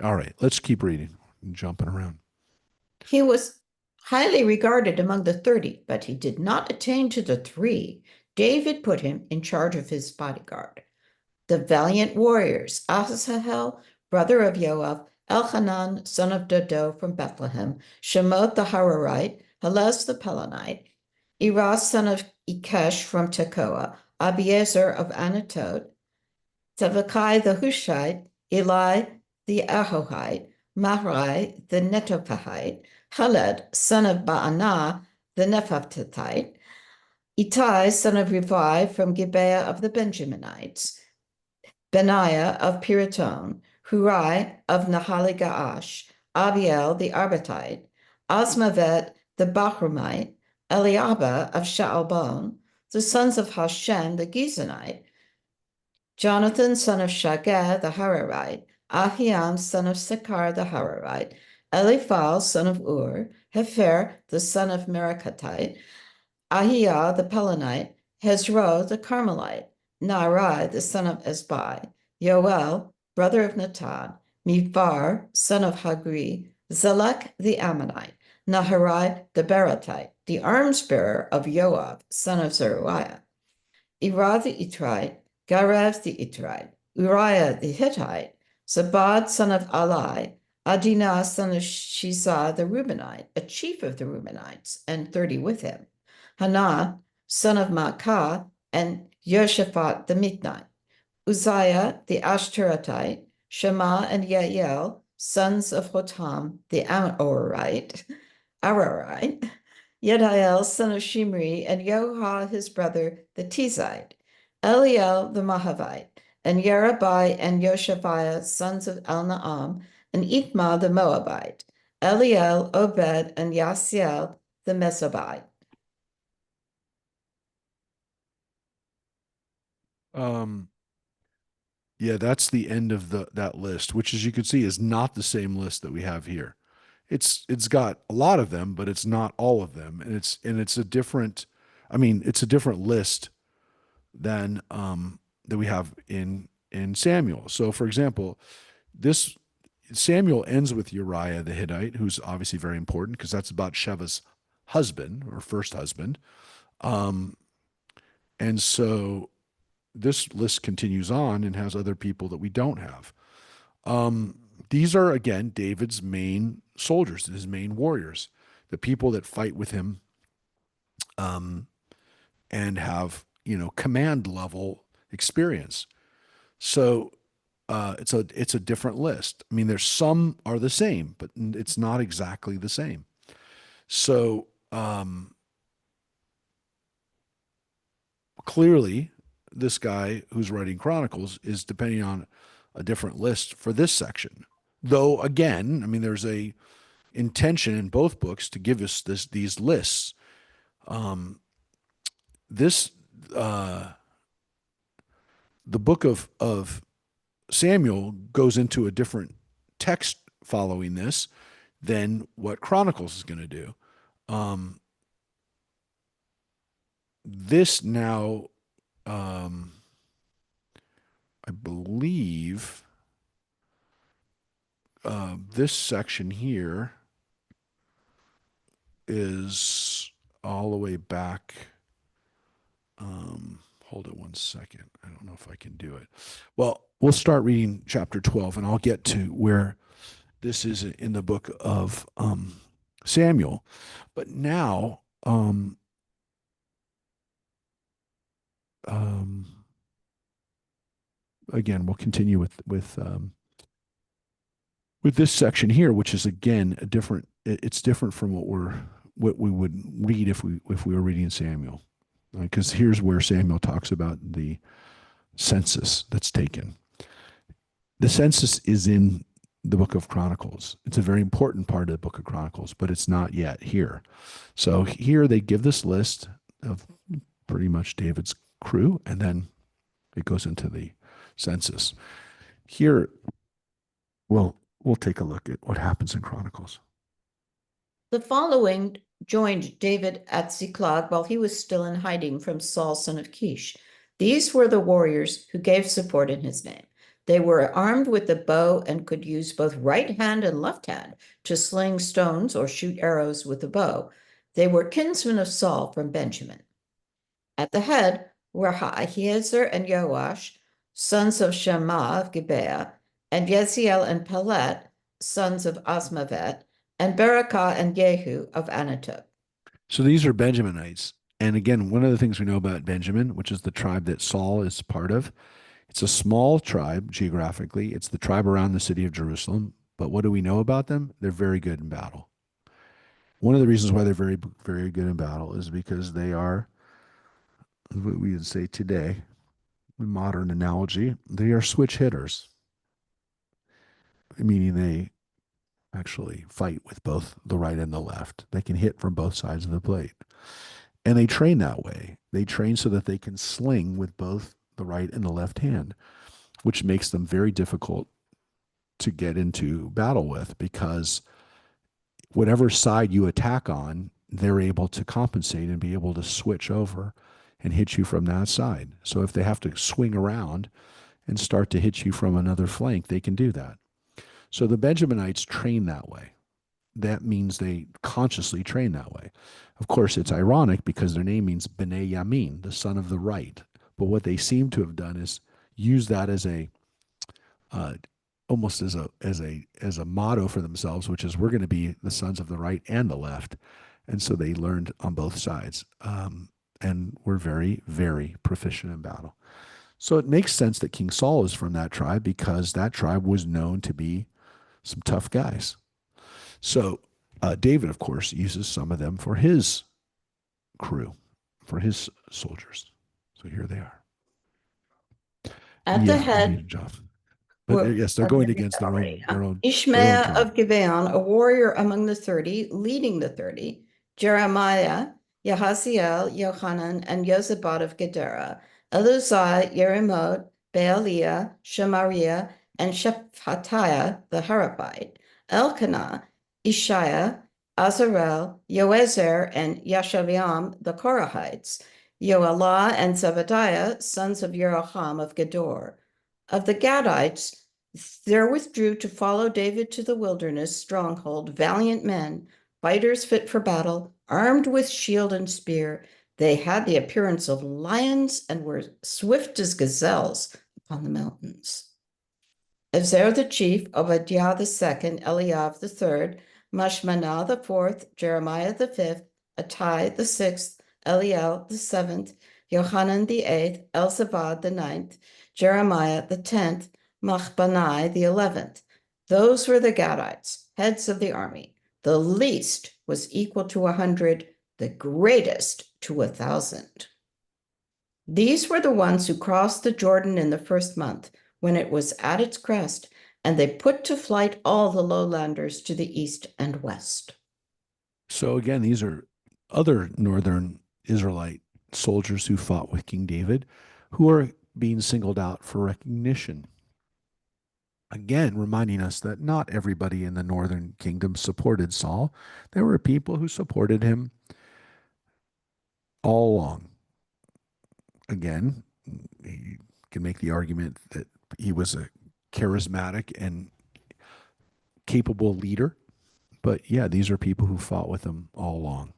all right, let's keep reading and jumping around. He was highly regarded among the 30, but he did not attain to the 3. David put him in charge of his bodyguard. The valiant warriors, Asahel, brother of Joab, Elhanan, son of Dodo from Bethlehem, Shemot the Hararite, Helez the Pelonite, Eras, son of Ikesh from Tekoa, Abiezer of Anatot, Zevakai the Hushite, Eli the Ahohite, Mahrai the Netophahite, Heled, son of Baanah the Nephthatite, Ittai, son of Rivai from Gibeah of the Benjaminites, Benaiah of Piraton, Hurai of Nahali Gaash, Abiel the Arbitite, Asmavet the Bahrumite, Eliabah of Shaalbon, the sons of Hashem the Gizonite, Jonathan, son of Shageh the Hararite, Ahiam, son of Sekar the Hararite, Eliphal, son of Ur, Hefer, the son of Merakatite, Ahiah the Pelonite, Hezro the Carmelite, Naarai the son of Ezbai, Yoel, brother of Natan, Mipar, son of Hagri, Zelek the Ammonite, Naharai the Beratite, the arms bearer of Joab, son of Zeruiah, Erah the Itrite, Garev the Itrite, Uriah the Hittite, Zabad son of Ali, Adinah son of Shizah the Reubenite, a chief of the Reubenites, and 30 with him, Hanah son of Maacah, and Jehoshaphat the Mitnite, Uzziah the Ashtarothite, Shema and Yael, sons of Hotam the Arorite, Yediael son of Shimri, and Yoha his brother the Tizite, Eliel the Mahavite, and Yerabai and Yoshaviah sons of Elnaam, and Itmah the Moabite, Eliel, Obed, and Yasiel the Mesobite. Yeah, that's the end of that list, which as you can see is not the same list that we have here. It's got a lot of them, but it's not all of them, and it's a different. I mean, it's a different list than that we have in Samuel. So, for example, this Samuel ends with Uriah the Hittite, who's obviously very important because that's about Sheva's husband or first husband. Um, and so this list continues on and has other people that we don't have. Um, these are again David's main soldiers, his main warriors, the people that fight with him, um, and have command level experience. So it's a different list. I mean, there's some are the same, but it's not exactly the same. So clearly, this guy who's writing Chronicles is depending on a different list for this section. Though again, I mean, there's a intention in both books to give us these lists. This the book of Samuel goes into a different text following this than what Chronicles is going to do. This now, I believe, this section here is all the way back. Hold it one second. I don't know if I can do it. Well, we'll start reading chapter 12, and I'll get to where this is in the book of Samuel. But now, again, we'll continue with this section here, which is again a different. It's different from what we would read if we were reading Samuel, because here's where Samuel talks about the census that's taken. The census is in the book of Chronicles. It's a very important part of the book of Chronicles, but it's not yet here. So here they give this list of pretty much David's crew, and then it goes into the census. Here, we'll take a look at what happens in Chronicles. The following joined David at Ziklag while he was still in hiding from Saul, son of Kish. These were the warriors who gave support in his name. They were armed with the bow and could use both right hand and left hand to sling stones or shoot arrows with the bow. They were kinsmen of Saul from Benjamin. At the head were Ahiezer and Joash, sons of Shema of Gibeah, and Yeziel and Pelet, sons of Asmavet, and Berakah and Jehu of Anatot. So these are Benjaminites. And again, one of the things we know about Benjamin, which is the tribe that Saul is part of, it's a small tribe geographically. It's the tribe around the city of Jerusalem. But what do we know about them? They're very good in battle. One of the reasons why they're very, very good in battle is because they are, what we would say today, modern analogy, they are switch hitters, meaning they actually fight with both the right and the left. They can hit from both sides of the plate. And they train that way. They train so that they can sling with both the right and the left hand, which makes them very difficult to get into battle with, because whatever side you attack on, they're able to compensate and be able to switch over and hit you from that side. So if they have to swing around and start to hit you from another flank, they can do that. So the Benjaminites train that way. That means they consciously train that way. Of course, it's ironic because their name means B'nai Yamin, the son of the right. But what they seem to have done is use that as a uh, almost as a motto for themselves, which is we're going to be the sons of the right and the left, and so they learned on both sides, and were very very proficient in battle. So it makes sense that King Saul is from that tribe because that tribe was known to be some tough guys. So David, of course, uses some of them for his crew, for his soldiers. So here they are. At the Yeah, head but were yes, they're going against their own Ishmael tribe. of Gibeon, a warrior among the 30, leading the 30, Jeremiah, Yahaziel, Yohanan, and Jozabad of Gedera, Eluzai, Yerimot, Baaliah, Shemariah, and Shephatiah the Harapite, Elkanah, Ishiah, Azarel, Joezer, and Yashaviam the Korahites, Joelah and Zebadiah, sons of Jeroham of Gedor. Of the Gadites, there withdrew to follow David to the wilderness stronghold valiant men, fighters fit for battle, armed with shield and spear. They had the appearance of lions and were swift as gazelles upon the mountains. Ezer the chief, Obadiah the second, Eliav the third, Mashmanah the fourth, Jeremiah the fifth, Attai the sixth, Eliel the seventh, Yohanan the eighth, Elzabad the ninth, Jeremiah the 10th, Machbanai the 11th. Those were the Gadites, heads of the army. The least was equal to 100, the greatest to 1,000. These were the ones who crossed the Jordan in the first month, when it was at its crest, and they put to flight all the lowlanders to the east and west. So again, these are other northern Israelite soldiers who fought with King David, who are being singled out for recognition. Again, reminding us that not everybody in the northern kingdom supported Saul. There were people who supported him all along. Again, you can make the argument that he was a charismatic and capable leader. But yeah, these are people who fought with him all along.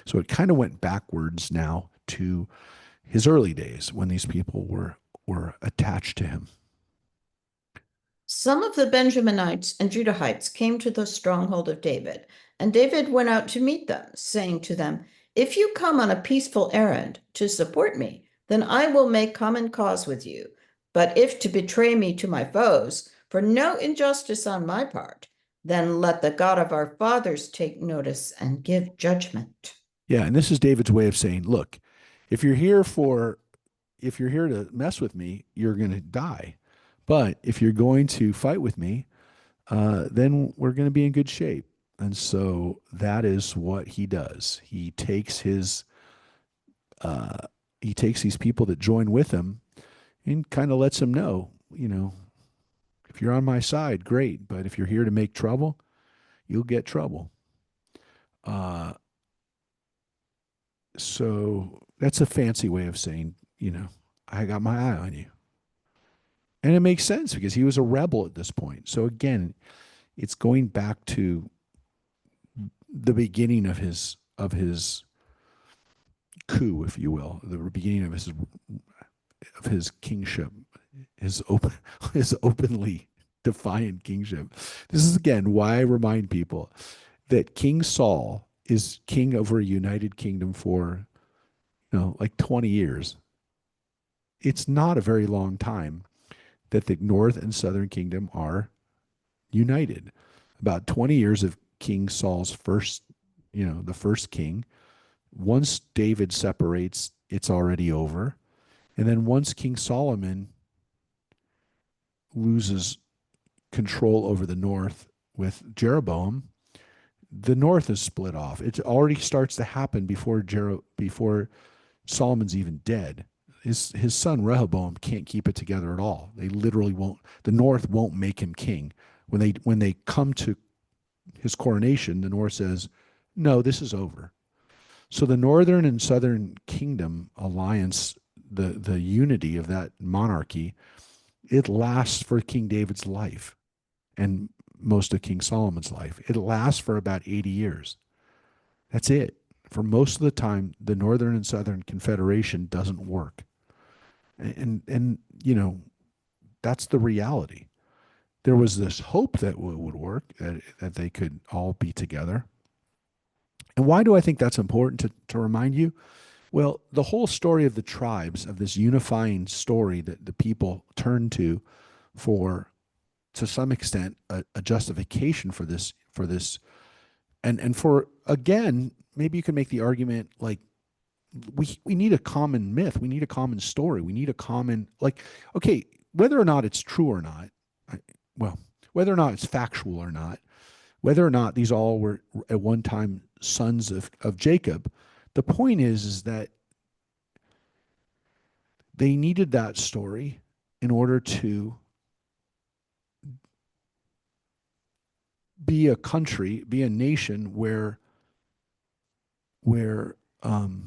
So it kind of went backwards now to his early days when these people were attached to him. Some of the Benjaminites and Judahites came to the stronghold of David, and David went out to meet them, saying to them, "If you come on a peaceful errand to support me, then I will make common cause with you. But if to betray me to my foes, for no injustice on my part, then let the God of our fathers take notice and give judgment." Yeah, and this is David's way of saying, look, if you're here to mess with me, you're going to die. But if you're going to fight with me, then we're going to be in good shape. And so that is what he does. He takes these people that join with him and kind of lets them know, if you're on my side, great. But if you're here to make trouble, you'll get trouble. So that's a fancy way of saying, I got my eye on you. And it makes sense because he was a rebel at this point. So again, it's going back to the beginning of his coup, if you will, the beginning of his kingship, his openly defiant kingship. This is again why I remind people that King Saul is king over a united kingdom for like 20 years. It's not a very long time that the north and southern kingdom are united. About 20 years of King Saul's the first king. Once David separates, it's already over. And then once King Solomon loses control over the north with Jeroboam, the north is split off. It already starts to happen before Solomon's even dead. His son Rehoboam can't keep it together at all. They literally won't. The north won't make him king. When they come to his coronation, the north says, "No, this is over." So the northern and southern kingdom alliance, the unity of that monarchy, it lasts for King David's life and most of King Solomon's life. It lasts for about 80 years. That's it. For most of the time, the northern and southern confederation doesn't work. And that's the reality. There was this hope that it would work, that they could all be together. And why do I think that's important to remind you? Well, the whole story of the tribes, of this unifying story that the people turn for, to some extent, a justification for this, and for, again, maybe you can make the argument, like, we need a common myth, we need a common story, we need a common, like, okay, whether or not it's true or not, well, whether or not it's factual or not, whether or not these all were at one time sons of Jacob, the point is that they needed that story in order to be a country, be a nation where um,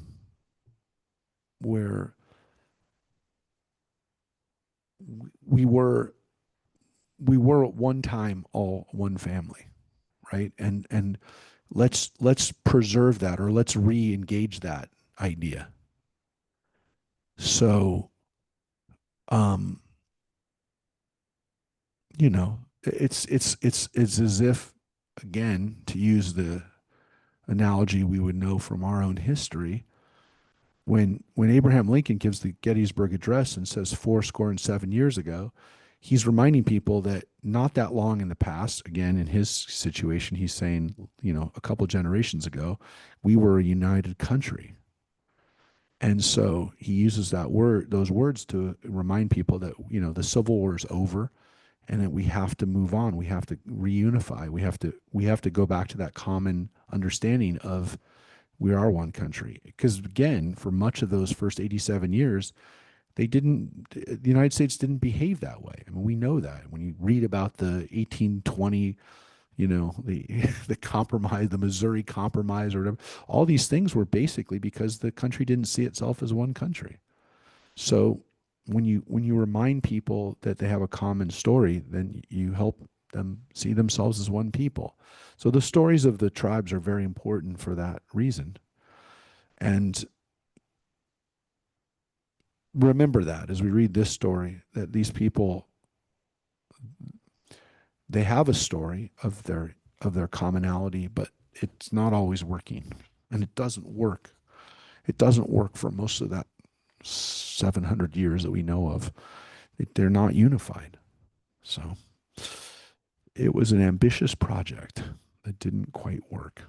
where we were we were at one time all one family, right? And let's preserve that, or let's re-engage that idea. So, um, it's as if, again, to use the analogy we would know from our own history, when Abraham Lincoln gives the Gettysburg Address and says 77 years ago, he's reminding people that not that long in the past, again, in his situation, he's saying, a couple generations ago, we were a united country. And so he uses those words to remind people that, the Civil War is over, and that we have to move on. We have to reunify. We have to go back to that common understanding of, we are one country. Because, again, for much of those first 87 years, the United States didn't behave that way. I mean, we know that when you read about the 1820, the the compromise, the Missouri Compromise, or whatever. All these things were basically because the country didn't see itself as one country. So when you remind people that they have a common story, then you help them see themselves as one people. So the stories of the tribes are very important for that reason. And remember that as we read this story, that these people, they have a story of their commonality, but it's not always working. And it doesn't work. It doesn't work for most of that 700 years that we know of. They're not unified. So it was an ambitious project that didn't quite work.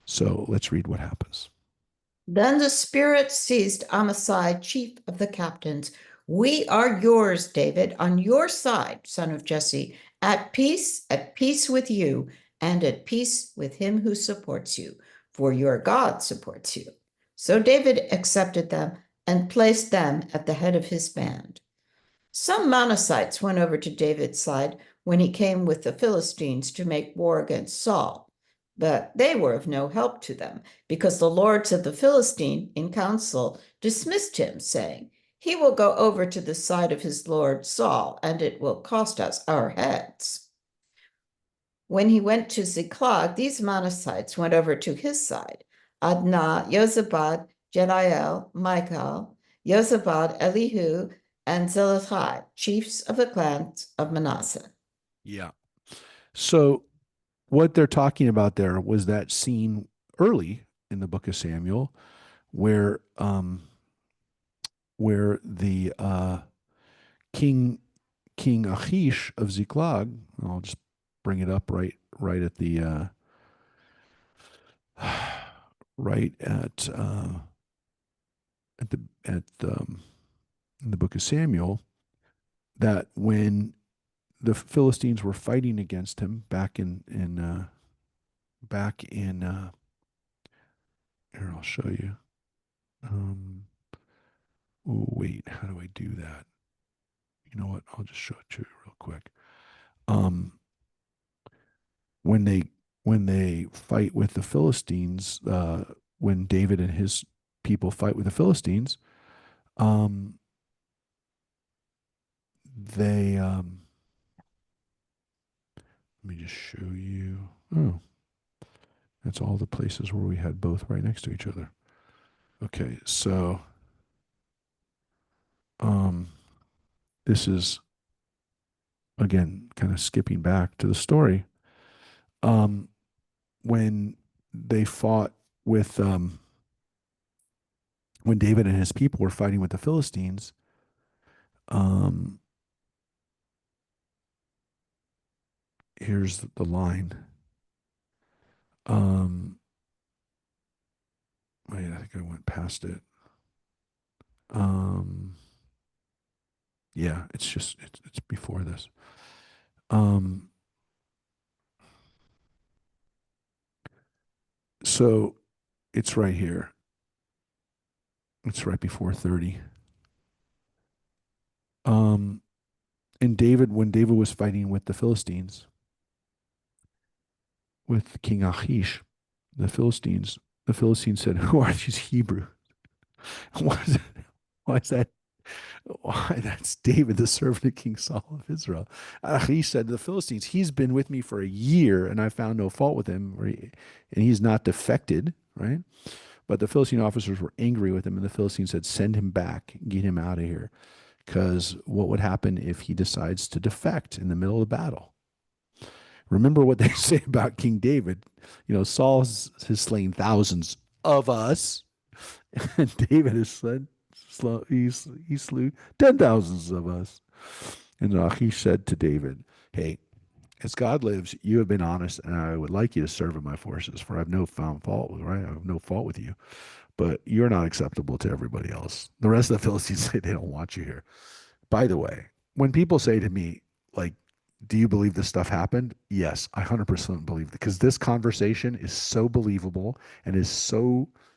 So let's read what happens. Then the Spirit seized Amasai, chief of the captains. We are yours, David, on your side, son of Jesse, at peace with you, and at peace with him who supports you, for your God supports you. So David accepted them and placed them at the head of his band. Some Manassites went over to David's side when he came with the Philistines to make war against Saul, but they were of no help to them, because the lords of the Philistine in council dismissed him, saying, "He will go over to the side of his lord Saul, and it will cost us our heads." When he went to Ziklag, these Manassites went over to his side: Adnah, Jozabad, Jediel, Michael, Jozabad, Elihu, and Zelophehad, chiefs of the clans of Manasseh. Yeah. So what they're talking about there was that scene early in the book of Samuel where the King Achish of Ziklag, I'll just bring it up right at the right at in the book of Samuel, that when the Philistines were fighting against him back in here, I'll show you. Oh, wait, how do I do that? You know what? I'll just show it to you real quick. Um, when they fight with the Philistines, when David and his people fight with the Philistines, they let me just show you. Oh, that's all the places where we had both right next to each other. Okay, so This is again kind of skipping back to the story. Um, when they fought with when David and his people were fighting with the Philistines, um, here's the line. Wait, I think I went past it. Um, yeah, it's before this. Um, so it's right here. It's right before 30. Um, and David, when David was fighting with the Philistines, with King Achish, the Philistines said, "Who are these Hebrews? Why is that? Why is that? Why that's David, the servant of King Saul of Israel." Achish said to the Philistines, "He's been with me for a year, and I found no fault with him, and he's not defected." Right? But the Philistine officers were angry with him, and the Philistines said, "Send him back, get him out of here." Because what would happen if he decides to defect in the middle of the battle? Remember what they say about King David. Saul has slain thousands of us, and David has he slew 10,000s of us. And Achish said to David, "Hey, as God lives, you have been honest, and I would like you to serve in my forces, for I have no found fault, right? I have no fault with you, but you're not acceptable to everybody else." The rest of the Philistines say they don't want you here. By the way, when people say to me, like, "Do you believe this stuff happened?" Yes, I 100% believe it, because this conversation is so believable and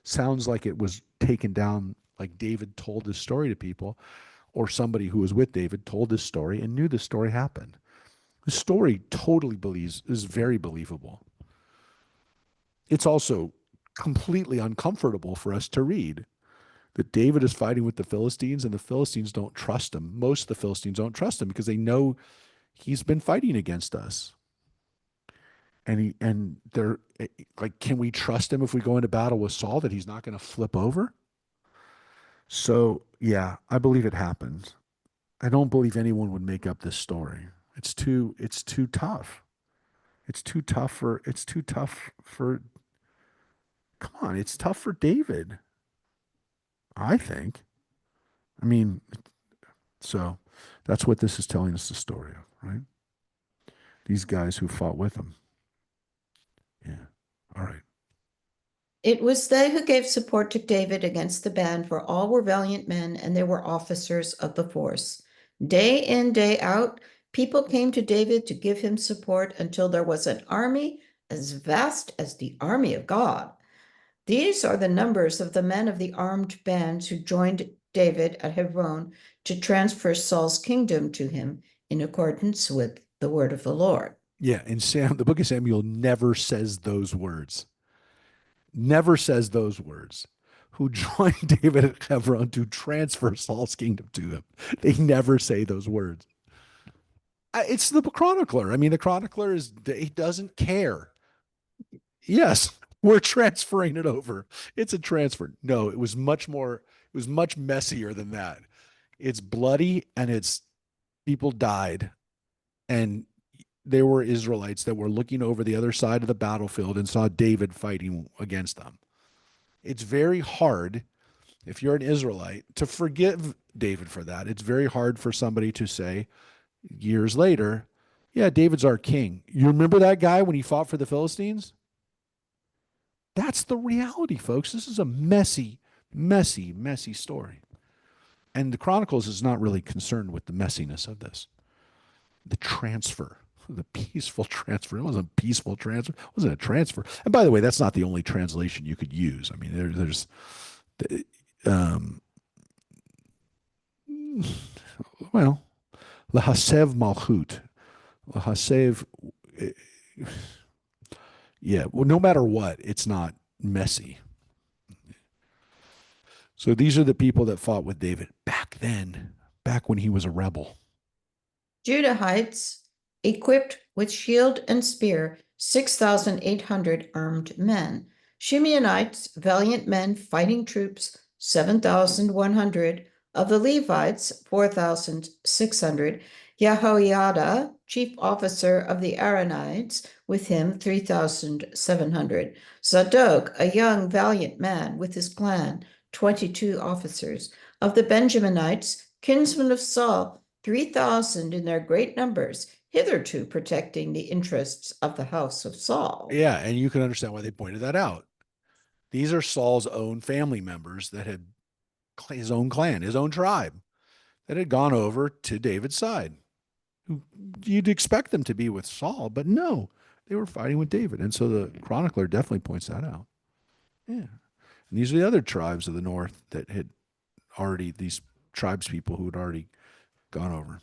sounds like it was taken down, like David told this story to people, or somebody who was with David told this story and knew this story happened. The story totally is very believable. It's also completely uncomfortable for us to read that David is fighting with the Philistines and the Philistines don't trust him. Most of the Philistines don't trust him because they know he's been fighting against us. And they're like, can we trust him if we go into battle with Saul that he's not going to flip over? So, yeah, I believe it happened. I don't believe anyone would make up this story. It's too tough. It's too tough for come on, it's tough for David, I think. I mean, so that's what this is telling us the story of, right? These guys who fought with him. Yeah. All right. It was they who gave support to David against the band, for all were valiant men, and they were officers of the force. Day in, day out, people came to David to give him support until there was an army as vast as the army of God. These are the numbers of the men of the armed bands who joined David at Hebron to transfer Saul's kingdom to him in accordance with the word of the Lord. Yeah, and the book of Samuel never says those words. Never says those words. Who joined David at Hebron to transfer Saul's kingdom to him. They never say those words. It's the chronicler. I mean, the chronicler he doesn't care. Yes, we're transferring it over. It's a transfer. No, it was much more, it was much messier than that. It's bloody and it's people died. And there were Israelites that were looking over the other side of the battlefield and saw David fighting against them. It's very hard, if you're an Israelite, to forgive David for that. It's very hard for somebody to say years later, "Yeah, David's our king. You remember that guy when he fought for the Philistines?" That's the reality, folks. This is a messy, messy, messy story. And the Chronicles is not really concerned with the messiness of this. The transfer, the peaceful transfer. It wasn't a peaceful transfer. It wasn't a transfer. And by the way, that's not the only translation you could use. I mean, there's, um, well, Lahasev Malchut. Lahasev, yeah, well, no matter what, it's not messy. So these are the people that fought with David back then, back when he was a rebel. Judahites, equipped with shield and spear, 6,800 armed men. Shimeonites, valiant men, fighting troops, 7,100, Of the Levites, 4,600. Jehoiada, chief officer of the Aaronites, with him 3,700. Zadok, a young, valiant man, with his clan, 22 officers. Of the Benjaminites, kinsmen of Saul, 3,000 in their great numbers, hitherto protecting the interests of the house of Saul. Yeah, and you can understand why they pointed that out. These are Saul's own family members that had his own clan, his own tribe, that had gone over to David's side. You'd expect them to be with Saul, but no, they were fighting with David. And so the chronicler definitely points that out. Yeah. And these are the other tribes of the north that had already, these tribes people who had already gone over.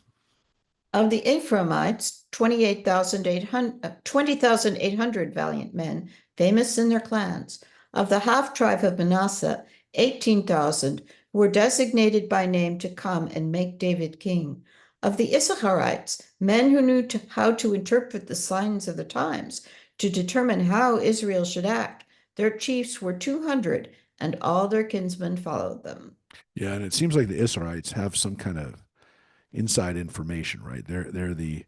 Of the Ephraimites, 20,800 valiant men, famous in their clans. Of the half tribe of Manasseh, 18,000 were designated by name to come and make David king. Of the Issacharites, men who knew how to interpret the signs of the times to determine how Israel should act, their chiefs were 200, and all their kinsmen followed them. Yeah, and it seems like the Israelites have some kind of inside information, right? They're the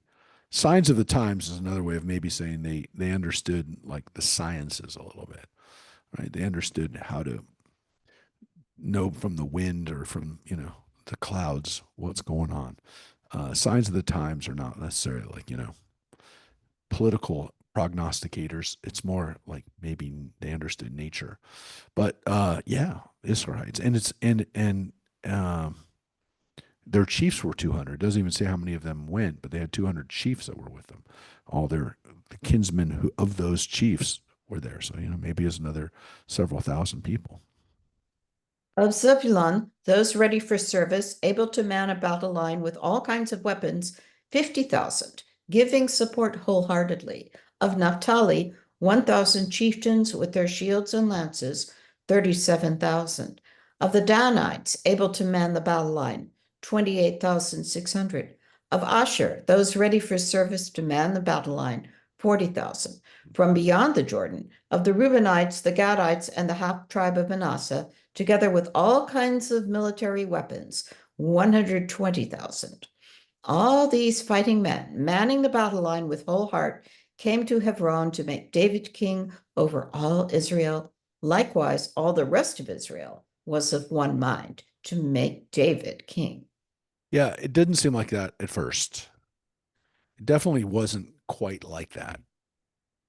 signs of the times is another way of maybe saying they understood like the sciences a little bit, right? They understood how to know from the wind or from the clouds what's going on. Signs of the times are not necessarily like political prognosticators. It's more like maybe they understood nature, but yeah, Israelites, and it's and their chiefs were 200. It doesn't even say how many of them went, but they had 200 chiefs that were with them. All the kinsmen of those chiefs were there. So, maybe it's another several thousand people. Of Zebulun, those ready for service, able to man a battle line with all kinds of weapons, 50,000, giving support wholeheartedly. Of Naphtali, 1,000 chieftains with their shields and lances, 37,000. Of the Danites, able to man the battle line, 28,600. Of Asher, those ready for service to man the battle line, 40,000. From beyond the Jordan, of the Reubenites, the Gadites, and the half tribe of Manasseh, together with all kinds of military weapons, 120,000. All these fighting men, manning the battle line with whole heart, came to Hebron to make David king over all Israel. Likewise, all the rest of Israel was of one mind to make David king. Yeah, it didn't seem like that at first. It definitely wasn't quite like that.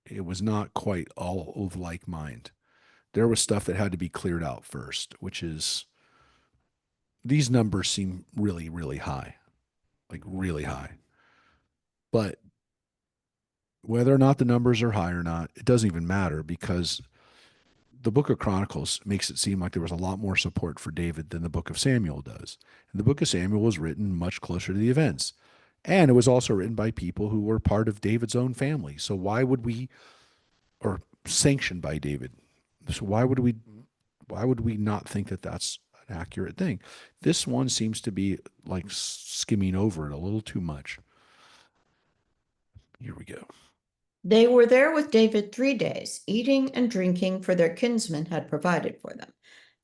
It was not quite all of like mind. There was stuff that had to be cleared out first, which is these numbers seem really, really high, like really high. But whether or not the numbers are high or not, it doesn't even matter because the book of Chronicles makes it seem like there was a lot more support for David than the book of Samuel does. And the book of Samuel was written much closer to the events. And it was also written by people who were part of David's own family. So why would we, or sanctioned by David? So why would we not think that that's an accurate thing? This one seems to be like skimming over it a little too much. Here we go. They were there with David 3 days, eating and drinking, for their kinsmen had provided for them.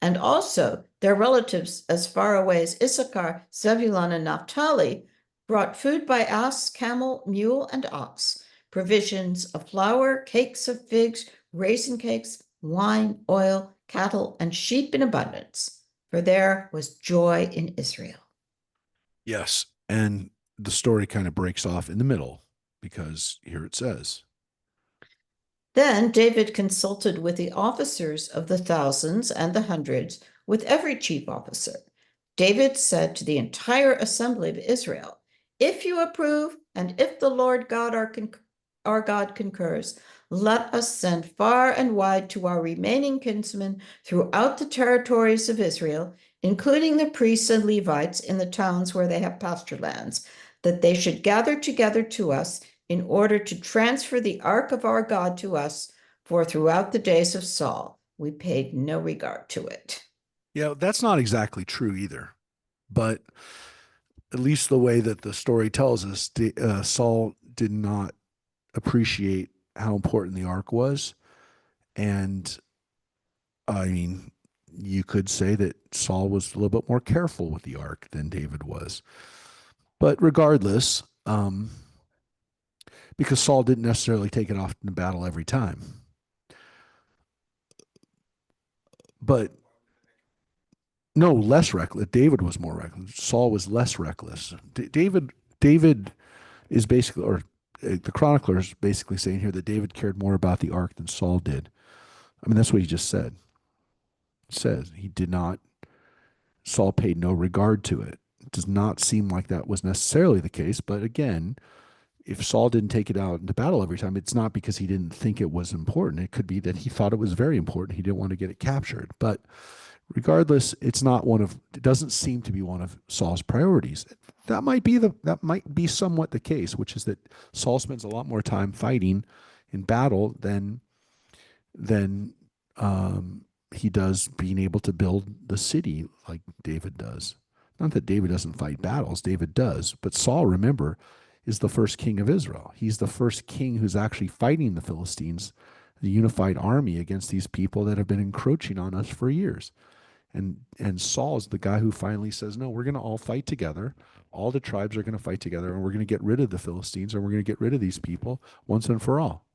And also their relatives as far away as Issachar, Zebulun, and Naphtali brought food by ass, camel, mule, and ox, provisions of flour, cakes of figs, raisin cakes, wine, oil, cattle, and sheep in abundance, for there was joy in Israel. Yes. And the story kind of breaks off in the middle because here it says, Then David consulted with the officers of the thousands and the hundreds, with every chief officer. David said to the entire assembly of Israel, if you approve, and if the Lord God our God concurs, let us send far and wide to our remaining kinsmen throughout the territories of Israel, including the priests and Levites in the towns where they have pasture lands, that they should gather together to us in order to transfer the ark of our God to us, for throughout the days of Saul, we paid no regard to it. yeah, that's not exactly true either. But at least the way that the story tells us, Saul did not appreciate how important the ark was. And I mean, you could say that Saul was a little bit more careful with the ark than David was. But regardless, because Saul didn't necessarily take it off in the battle every time. But no, less reckless. David was more reckless. Saul was less reckless. David is basically, or the chronicler is basically saying here that David cared more about the ark than Saul did. I mean, that's what he just said. It says he did not. Saul paid no regard to it. It does not seem like that was necessarily the case, but again, if Saul didn't take it out into battle every time, it's not because he didn't think it was important. It could be that he thought it was very important. He didn't want to get it captured. But regardless, it's not one of, it doesn't seem to be one of Saul's priorities. That might be somewhat the case, which is that Saul spends a lot more time fighting in battle than he does being able to build the city like David does. Not that David doesn't fight battles, David does. But Saul, remember, is the first king of Israel. He's the first king who's actually fighting the Philistines, the unified army against these people that have been encroaching on us for years. And Saul is the guy who finally says, no, we're going to all fight together. All the tribes are going to fight together, and we're going to get rid of the Philistines, and we're going to get rid of these people once and for all.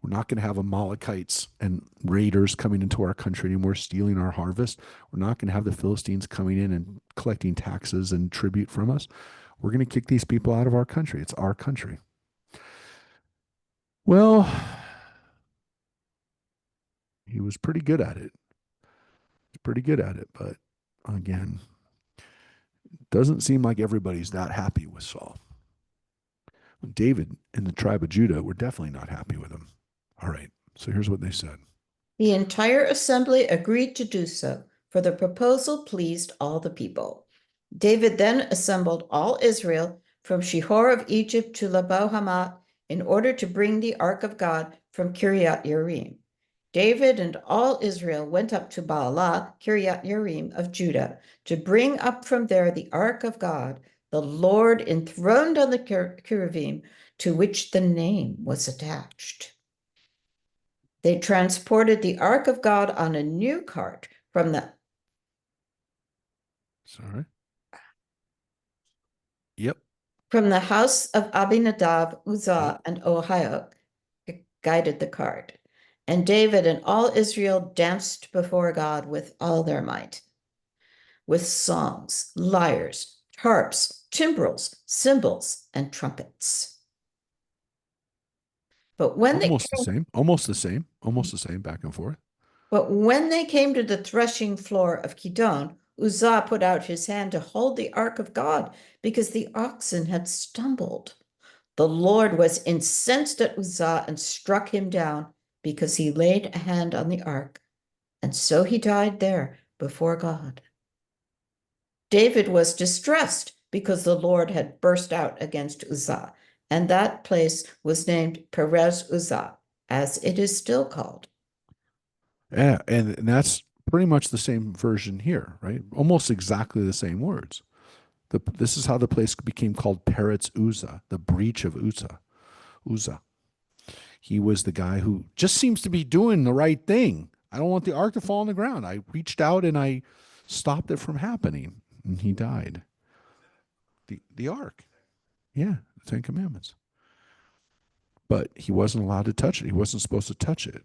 We're not going to have Amalekites and raiders coming into our country anymore, stealing our harvest. We're not going to have the Philistines coming in and collecting taxes and tribute from us. We're going to kick these people out of our country. It's our country. Well, he was pretty good at it. But again, doesn't seem like everybody's that happy with Saul. David and the tribe of Judah were definitely not happy with him. All right, so here's what they said. The entire assembly agreed to do so, for the proposal pleased all the people. David then assembled all Israel from Shihor of Egypt to Labo Hamath in order to bring the ark of God from Kiryat Yearim. David and all Israel went up to Baalah, Kiryat Yearim of Judah, to bring up from there the ark of God, the Lord enthroned on the cherubim, to which the name was attached. They transported the ark of God on a new cart from the Yep. From the house of Abinadab, Uzzah, and Ohio guided the cart. And David and all Israel danced before God with all their might, with songs, lyres, harps, timbrels, cymbals, and trumpets. But when almost the same, back and forth. But when they came to the threshing floor of Kidon, Uzzah put out his hand to hold the ark of God because the oxen had stumbled. The Lord was incensed at Uzzah and struck him down because he laid a hand on the ark, and so he died there before God. David was distressed because the Lord had burst out against Uzzah, and that place was named Perez Uzzah, as it is still called. Yeah, and that's pretty much the same version here, right? Almost exactly the same words. This is how the place became called Peretz Uzzah, the breach of Uzzah. He was the guy who just seems to be doing the right thing. I don't want the ark to fall on the ground. I reached out and I stopped it from happening, and he died. The ark. Yeah, the Ten Commandments. But he wasn't allowed to touch it. He wasn't supposed to touch it.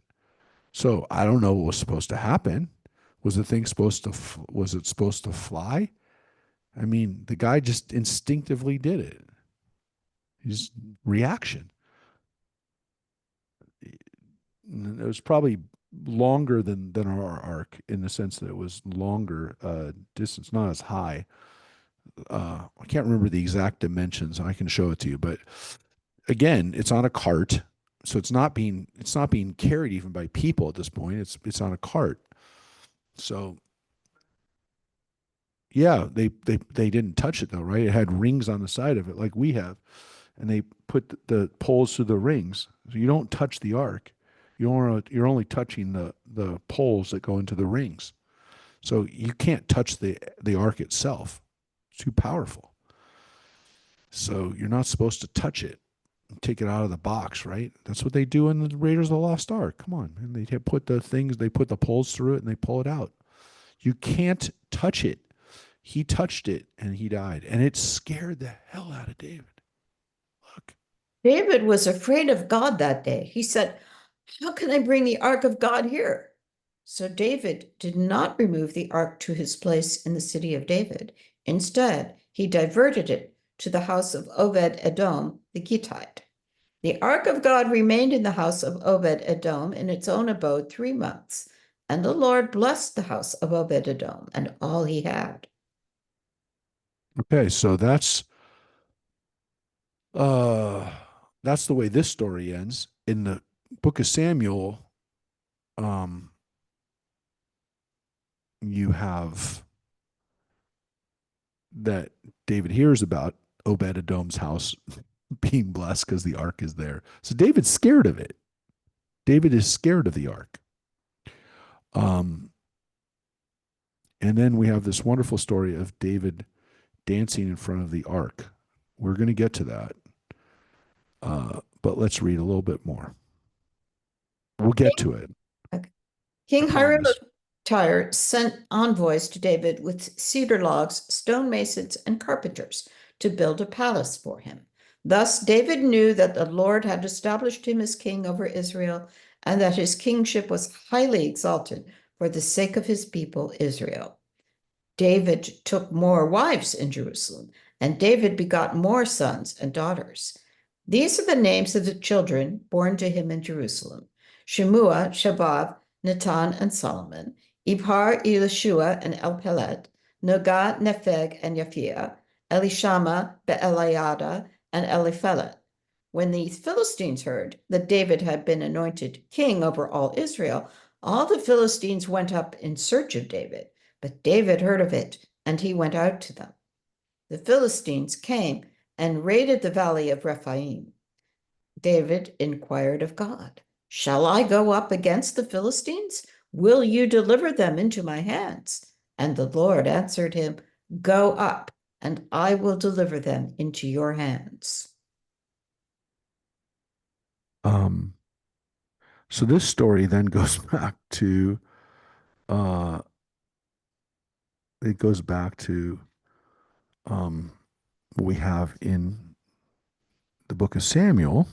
So I don't know what was supposed to happen. Was the thing supposed to? Was it supposed to fly? I mean, the guy just instinctively did it. His reaction. It was probably longer than our arc in the sense that it was longer distance, not as high. I can't remember the exact dimensions. I can show it to you, but again, it's on a cart, so it's not being carried even by people at this point. It's on a cart. So yeah, they didn't touch it though, right? It had rings on the side of it like we have, and they put the poles through the rings. So you don't touch the ark. You're only touching the poles that go into the rings. So you can't touch the ark itself. It's too powerful. So you're not supposed to touch it. take it out of the box, right? That's what they do in the Raiders of the Lost Ark. Come on, man. They put the poles through it and they pull it out. You can't touch it. He touched it and he died. And it scared the hell out of David. Look. David was afraid of God that day. He said, "How can I bring the ark of God here?" So David did not remove the ark to his place in the city of David. Instead, he diverted it to the house of Obed-Edom the Gittite. The ark of God remained in the house of Obed-Edom in its own abode 3 months, and the Lord blessed the house of Obed-Edom and all he had. Okay, so uh that's the way this story ends. In the book of Samuel, um, you have that David hears about Obed-Edom's house being blessed because the ark is there. So David's scared of it. David is scared of the ark. Um, and then we have this wonderful story of David dancing in front of the ark. We're going to get to that. But let's read a little bit more. We'll get to it. Okay. King I Hiram promise. of Tyre sent envoys to David with cedar logs, stonemasons, and carpenters to build a palace for him. Thus, David knew that the Lord had established him as king over Israel and that his kingship was highly exalted for the sake of his people, Israel. David took more wives in Jerusalem, and David begot more sons and daughters. These are the names of the children born to him in Jerusalem: Shemua, Shabab, Natan, and Solomon, Ibhar, Elishua, and Elpelet, Nogah, Nepheg, and Yaphia, Elishama, Beeliada, and Eliphelet. When the Philistines heard that David had been anointed king over all Israel, all the Philistines went up in search of David. But David heard of it, and he went out to them. The Philistines came and raided the valley of Rephaim. David inquired of God, "Shall I go up against the Philistines? Will you deliver them into my hands?" And the Lord answered him, "Go up, and I will deliver them into your hands." Um, so this story then goes back to uh, it goes back to what we have in the book of Samuel.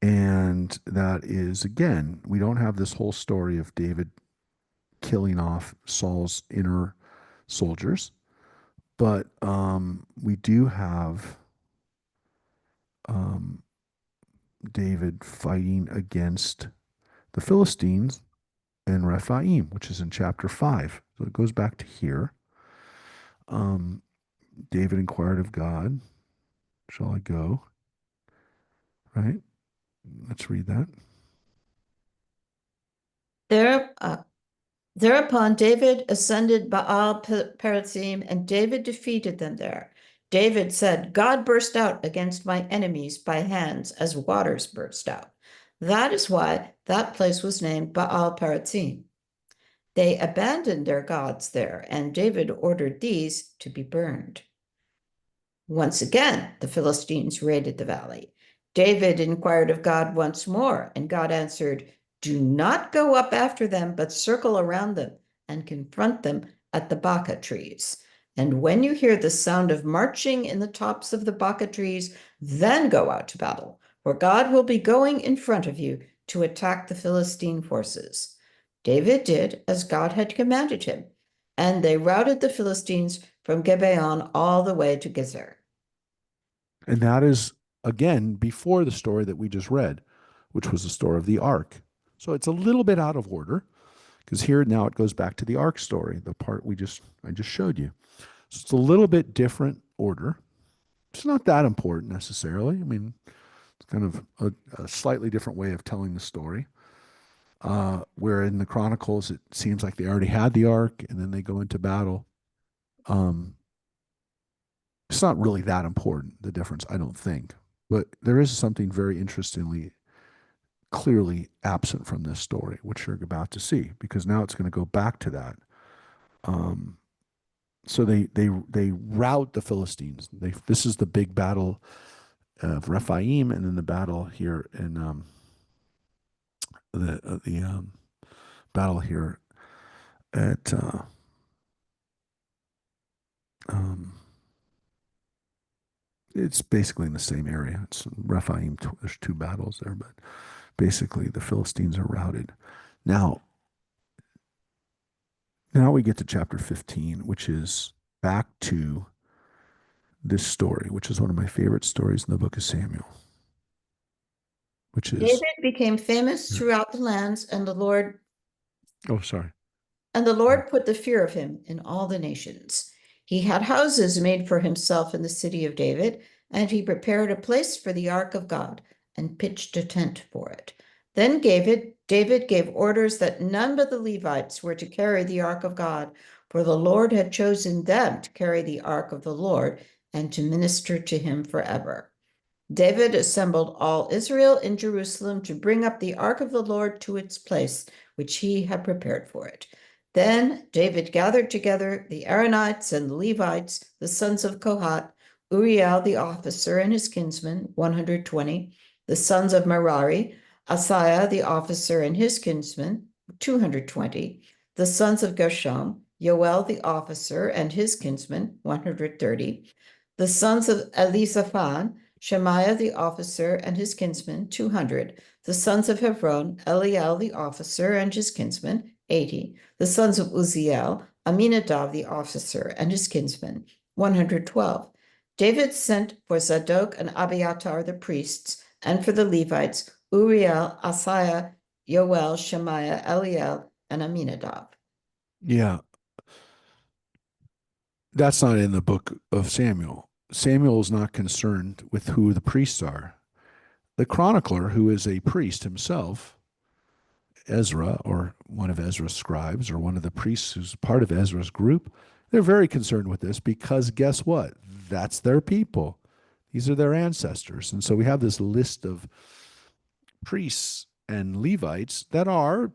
And that is, again, we don't have this whole story of David killing off Saul's inner soldiers, but we do have um, David fighting against the Philistines in Rephaim, which is in chapter 5. So it goes back to here. Um, David inquired of God, "Shall I go?" Right? Let's read that. Thereupon David ascended Baal Perazim, and David defeated them there. David said, "God burst out against my enemies by hands as waters burst out." That is why that place was named Baal Perazim. They abandoned their gods there, and David ordered these to be burned. Once again, the Philistines raided the valley. David inquired of God once more, and God answered, "Do not go up after them, but circle around them and confront them at the baka trees. And when you hear the sound of marching in the tops of the baka trees, then go out to battle, for God will be going in front of you to attack the Philistine forces." David did as God had commanded him, and they routed the Philistines from Gibeon all the way to Gezer. And that is, again, before the story that we just read, which was the story of the ark. So it's a little bit out of order because here now it goes back to the ark story, the part I just showed you. So it's a little bit different order. It's not that important necessarily. I mean, it's kind of a slightly different way of telling the story. Where in the Chronicles, it seems like they already had the ark and then they go into battle. Um, it's not really that important, the difference, I don't think. But there is something very interestingly, clearly absent from this story, which you're about to see, because now it's going to go back to that. Um, so they rout the Philistines. This is the big battle of Rephaim, and then the battle here in the battle here at um, it's basically in the same area. It's Rephaim. There's two battles there, but basically the Philistines are routed. Now, now we get to chapter 15, which is back to this story, which is one of my favorite stories in the book of Samuel, which is, David became famous throughout the lands, and oh, sorry. the Lord put the fear of him in all the nations. He had houses made for himself in the city of David, and he prepared a place for the ark of God and pitched a tent for it. Then David gave orders that none but the Levites were to carry the ark of God, for the Lord had chosen them to carry the ark of the Lord and to minister to him forever. David assembled all Israel in Jerusalem to bring up the ark of the Lord to its place, which he had prepared for it. Then David gathered together the Aaronites and the Levites, the sons of Kohath, Uriel the officer and his kinsmen, 120, the sons of Merari, Asaiah the officer and his kinsmen, 220, the sons of Gershom, Yoel the officer and his kinsmen, 130, the sons of Elizaphan, Shemaiah the officer and his kinsmen, 200, the sons of Hebron, Eliel the officer and his kinsmen, 80, the sons of Uzziel, Aminadab the officer and his kinsmen, 112. David sent for Zadok and Abiathar the priests, and for the Levites, Uriel, Asaiah, Yoel, Shemaiah, Eliel, and Aminadab. Yeah, that's not in the book of Samuel. Samuel is not concerned with who the priests are. The chronicler, who is a priest himself, Ezra, or one of Ezra's scribes, or one of the priests who's part of Ezra's group, they're very concerned with this because guess what? That's their people. These are their ancestors. And so we have this list of priests and Levites that are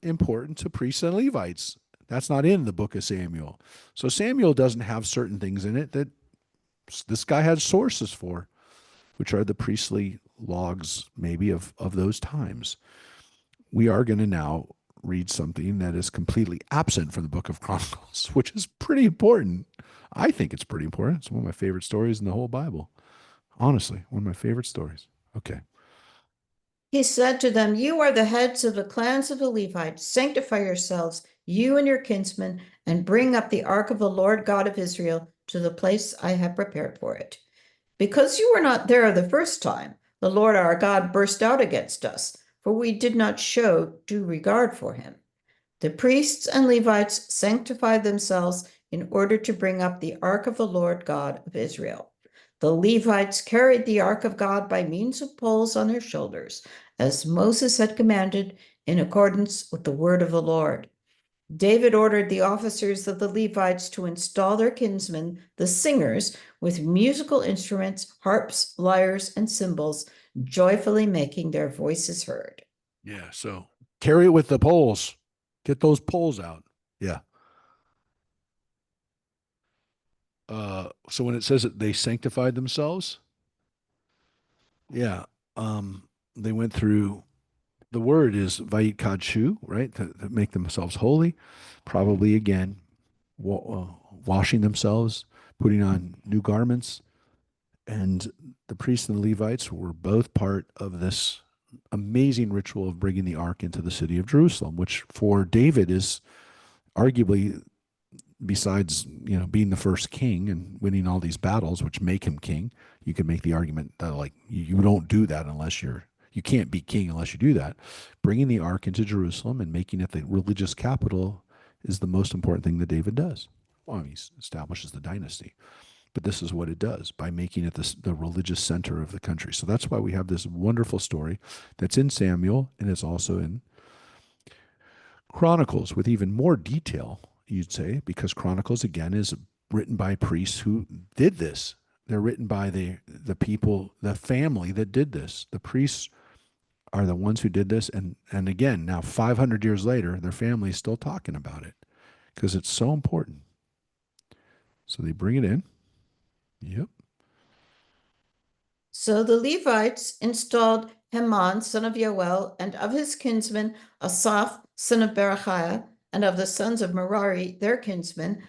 important to priests and Levites. That's not in the book of Samuel. So Samuel doesn't have certain things in it that this guy had sources for, which are the priestly logs, maybe, of those times. We are going to now read something that is completely absent from the book of Chronicles, which is pretty important. I think it's pretty important. It's one of my favorite stories in the whole Bible. Honestly, one of my favorite stories. Okay. He said to them, "You are the heads of the clans of the Levites. Sanctify yourselves, you and your kinsmen, and bring up the ark of the Lord God of Israel to the place I have prepared for it. Because you were not there the first time, the Lord our God burst out against us, for we did not show due regard for him. The priests and Levites sanctified themselves in order to bring up the ark of the Lord God of Israel. The Levites carried the ark of God by means of poles on their shoulders, as Moses had commanded in accordance with the word of the Lord. David ordered the officers of the Levites to install their kinsmen, the singers, with musical instruments, harps, lyres, and cymbals, joyfully making their voices heard." Yeah. So carry it with the poles. Get those poles out. Yeah. So when it says that they sanctified themselves, yeah, they went through. The word is vayit kadshu, right? To make themselves holy. Probably again, washing themselves, putting on new garments, and the priests and the Levites were both part of this amazing ritual of bringing the ark into the city of Jerusalem, which for David is arguably, besides being the first king and winning all these battles which make him king, you could make the argument that like you don't do that unless you can't be king unless you do that. Bringing the ark into Jerusalem and making it the religious capital is the most important thing that David does. Well, he establishes the dynasty, but this is what it does by making it the religious center of the country. So that's why we have this wonderful story that's in Samuel, and it's also in Chronicles with even more detail, you'd say, because Chronicles, again, is written by priests who did this. They're written by the people, the family that did this. The priests are the ones who did this. And again, now 500 years later, their family is still talking about it because it's so important. So they bring it in. Yep. So the Levites installed Heman, son of Yoel, and of his kinsman Asaph, son of Berechiah, and of the sons of Merari, their kinsman,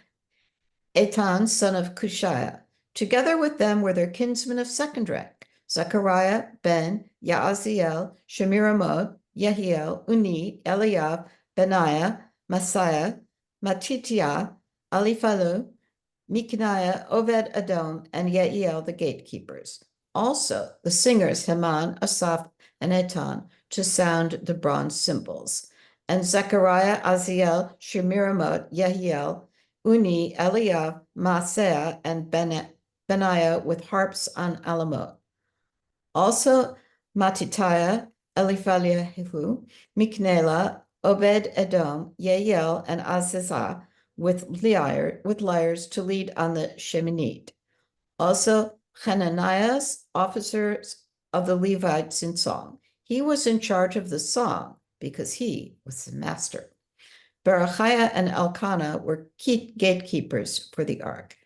Etan, son of Cushiah. Together with them were their kinsmen of second rank, Zechariah, Ben, Yaaziel, Shemiramot, Yehiel, Uni, Eliab, Benaiah, Messiah, Matitiah, Aliphalu, Mikniah, Obed Edom, and Yeiel, the gatekeepers. Also, the singers Heman, Asaph, and Etan to sound the bronze cymbals. And Zechariah, Aziel, Shemiramot, Yehiel, Uni, Eliab, Maaseiah, and Benaiah with harps on Alamot. Also, Mattitiah, Eliphalihu, Miknela, Obed Edom, Yeiel, and Azizah with lyres to lead on the sheminith. Also, Hananiah's officers of the Levites in song. He was in charge of the song because he was the master. Berechiah and Elkanah were gatekeepers for the ark.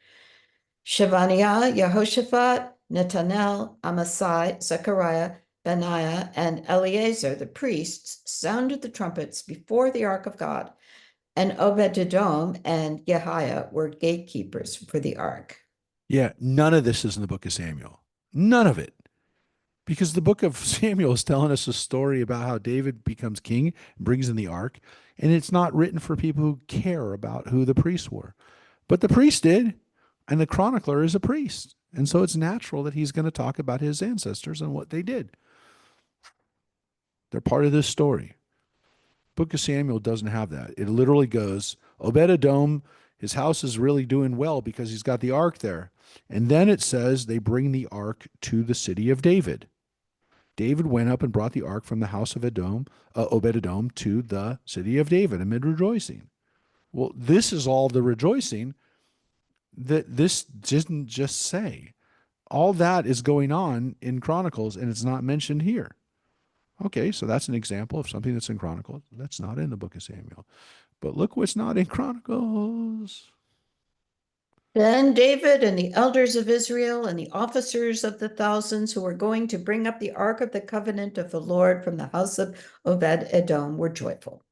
Shevaniah, Yehoshaphat, Netanel, Amasai, Zechariah, Benaiah, and Eleazar, the priests, sounded the trumpets before the ark of God, and Obed-Edom and Yehiah were gatekeepers for the ark. Yeah, none of this is in the book of Samuel. None of it. Because the book of Samuel is telling us a story about how David becomes king and brings in the ark, and it's not written for people who care about who the priests were. But the priest did, and the chronicler is a priest. And so it's natural that he's going to talk about his ancestors and what they did. They're part of this story. Book of Samuel doesn't have that. It literally goes, Obed-Edom, his house is really doing well because he's got the ark there. And then it says they bring the ark to the city of David. David went up and brought the ark from the house of Obed-Edom to the city of David amid rejoicing. Well, this is all the rejoicing that this didn't just say. All that is going on in Chronicles, and it's not mentioned here. Okay, so that's an example of something that's in Chronicles. That's not in the book of Samuel. But look what's not in Chronicles. Then David and the elders of Israel and the officers of the thousands who were going to bring up the ark of the covenant of the Lord from the house of Obed-Edom were joyful.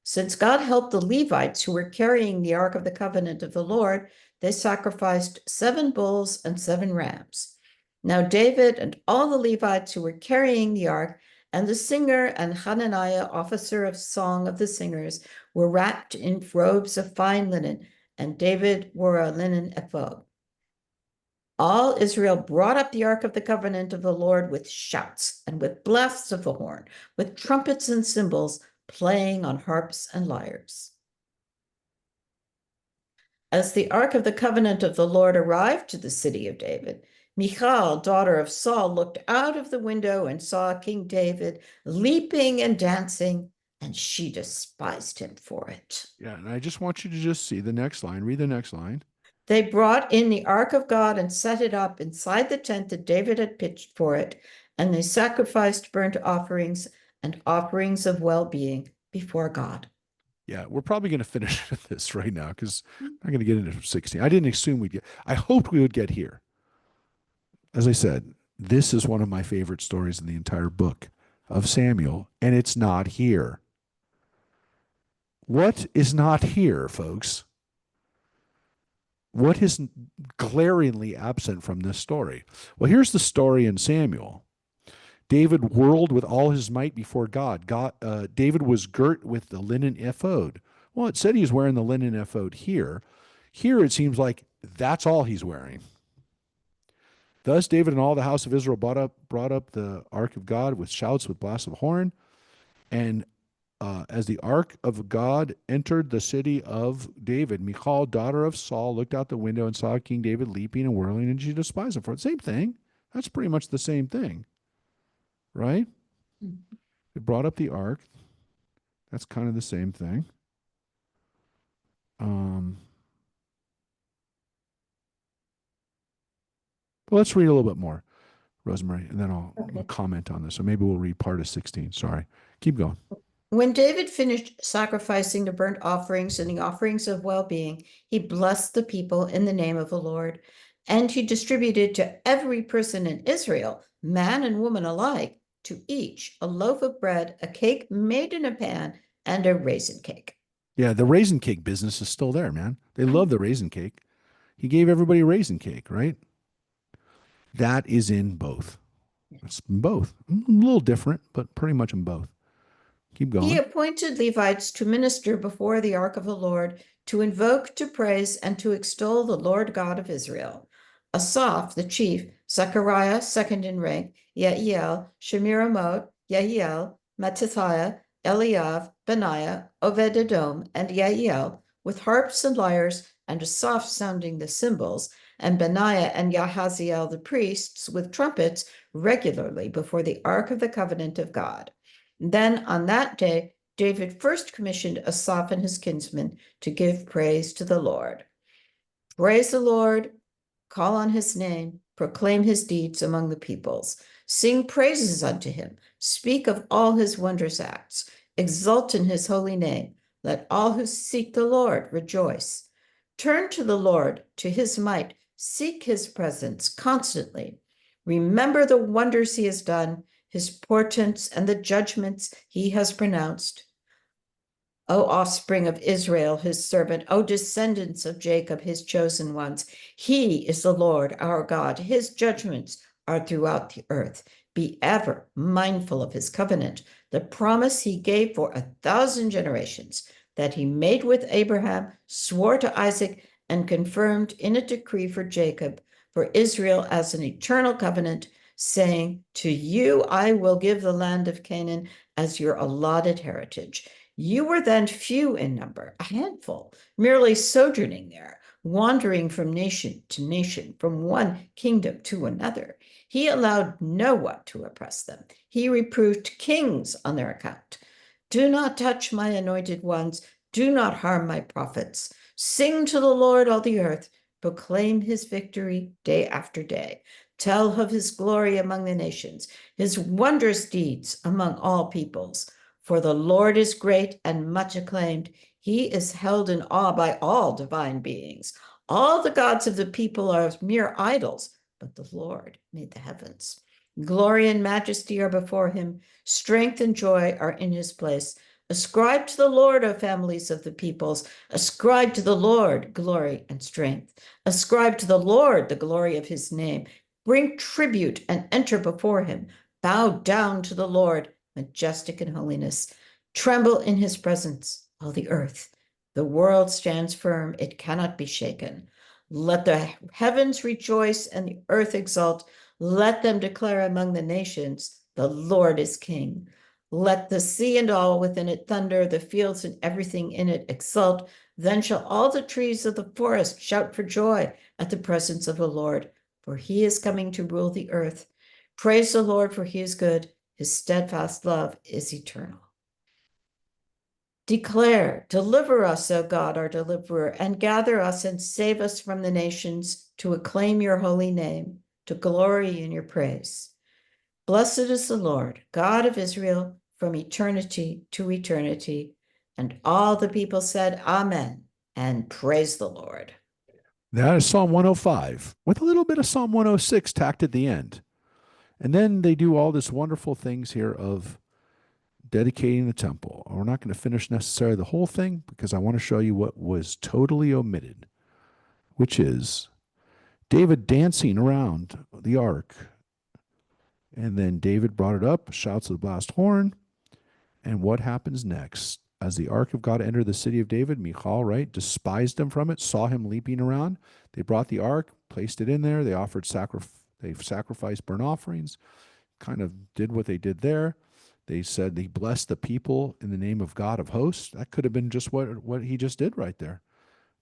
Since God helped the Levites who were carrying the ark of the covenant of the Lord, they sacrificed 7 bulls and 7 rams. Now David and all the Levites who were carrying the ark and the singer and Hananiah, officer of song of the singers, were wrapped in robes of fine linen, and David wore a linen ephod. All Israel brought up the ark of the covenant of the Lord with shouts and with blasts of the horn, with trumpets and cymbals, playing on harps and lyres. As the ark of the covenant of the Lord arrived to the city of David, Michal, daughter of Saul, looked out of the window and saw King David leaping and dancing, and she despised him for it. Yeah, and I just want you to just see the next line. Read the next line. They brought in the ark of God and set it up inside the tent that David had pitched for it, and they sacrificed burnt offerings and offerings of well-being before God. Yeah, we're probably going to finish this right now because I'm not going to get into 16. I didn't assume we'd get, I hoped we would get here. As I said, this is one of my favorite stories in the entire book of Samuel, and it's not here. What is not here, folks? What is glaringly absent from this story? Well, here's the story in Samuel. David whirled with all his might before God. David was girt with the linen ephod. Well, it said he's wearing the linen ephod here. Here it seems like that's all he's wearing. Thus David and all the house of Israel brought up the ark of God with shouts, with blasts of horn. And as the ark of God entered the city of David, Michal, daughter of Saul, looked out the window and saw King David leaping and whirling, and she despised him for it. Same thing. That's pretty much the same thing. Right? They brought up the ark. That's kind of the same thing. But let's read a little bit more, Rosemary, and then I'll comment on this. So maybe we'll read part of 16. Sorry. Keep going. When David finished sacrificing the burnt offerings and the offerings of well-being, he blessed the people in the name of the Lord. And he distributed to every person in Israel, man and woman alike, to each a loaf of bread, a cake made in a pan, and a raisin cake. Yeah, the raisin cake business is still there, man. They love the raisin cake. He gave everybody a raisin cake, right? That is in both. It's in both. A little different, but pretty much in both. Keep He going. appointed Levites to minister before the ark of the Lord, to invoke, to praise, and to extol the Lord God of Israel. Asaph, the chief, Zechariah, second in rank, Yeiel, Shemiramot, Yehiel, Mattithiah, Eliav, Benaiah, Obed-Edom, and Yeiel, with harps and lyres, and Asaph sounding the cymbals, and Benaiah and Yahaziel the priests with trumpets regularly before the ark of the covenant of God. Then on that day, David first commissioned Asaph and his kinsmen to give praise to the Lord. Praise the Lord, call on his name, proclaim his deeds among the peoples. Sing praises unto him, speak of all his wondrous acts, exult in his holy name. Let all who seek the Lord rejoice. Turn to the Lord, to his might, seek his presence constantly. Remember the wonders he has done, his portents and the judgments he has pronounced. O offspring of Israel, his servant, O descendants of Jacob, his chosen ones, he is the Lord our God. His judgments are throughout the earth. Be ever mindful of his covenant, the promise he gave for 1,000 generations, that he made with Abraham, swore to Isaac, and confirmed in a decree for Jacob, for Israel as an eternal covenant, saying, to you I will give the land of Canaan as your allotted heritage. You were then few in number, a handful, merely sojourning there, wandering from nation to nation, from one kingdom to another. He allowed no one to oppress them. He reproved kings on their account. Do not touch my anointed ones. Do not harm my prophets. Sing to the Lord, all the earth. Proclaim his victory day after day. Tell of his glory among the nations, his wondrous deeds among all peoples. For the Lord is great and much acclaimed. He is held in awe by all divine beings. All the gods of the people are mere idols, but the Lord made the heavens. Glory and majesty are before him. Strength and joy are in his place. Ascribe to the Lord, O families of the peoples. Ascribe to the Lord glory and strength. Ascribe to the Lord the glory of his name. Bring tribute and enter before him. Bow down to the Lord, majestic in holiness. Tremble in his presence, all the earth. The world stands firm, it cannot be shaken. Let the heavens rejoice and the earth exult. Let them declare among the nations, the Lord is king. Let the sea and all within it thunder, the fields and everything in it exult. Then shall all the trees of the forest shout for joy at the presence of the Lord, for he is coming to rule the earth. Praise the Lord, for he is good. His steadfast love is eternal. Declare, deliver us, O God, our deliverer, and gather us and save us from the nations to acclaim your holy name, to glory in your praise. Blessed is the Lord, God of Israel, from eternity to eternity. And all the people said, Amen, and praise the Lord. That is Psalm 105 with a little bit of Psalm 106 tacked at the end. And then they do all this wonderful things here of dedicating the temple. We're not going to finish necessarily the whole thing because I want to show you what was totally omitted, which is David dancing around the ark. And then David brought it up, shouts of the blast horn. And what happens next? As the ark of God entered the city of David, Michal, right, despised him from it, saw him leaping around. They brought the ark, placed it in there. They offered they sacrificed burnt offerings, kind of did what they did there. They said he blessed the people in the name of God of hosts. That could have been just what he just did right there.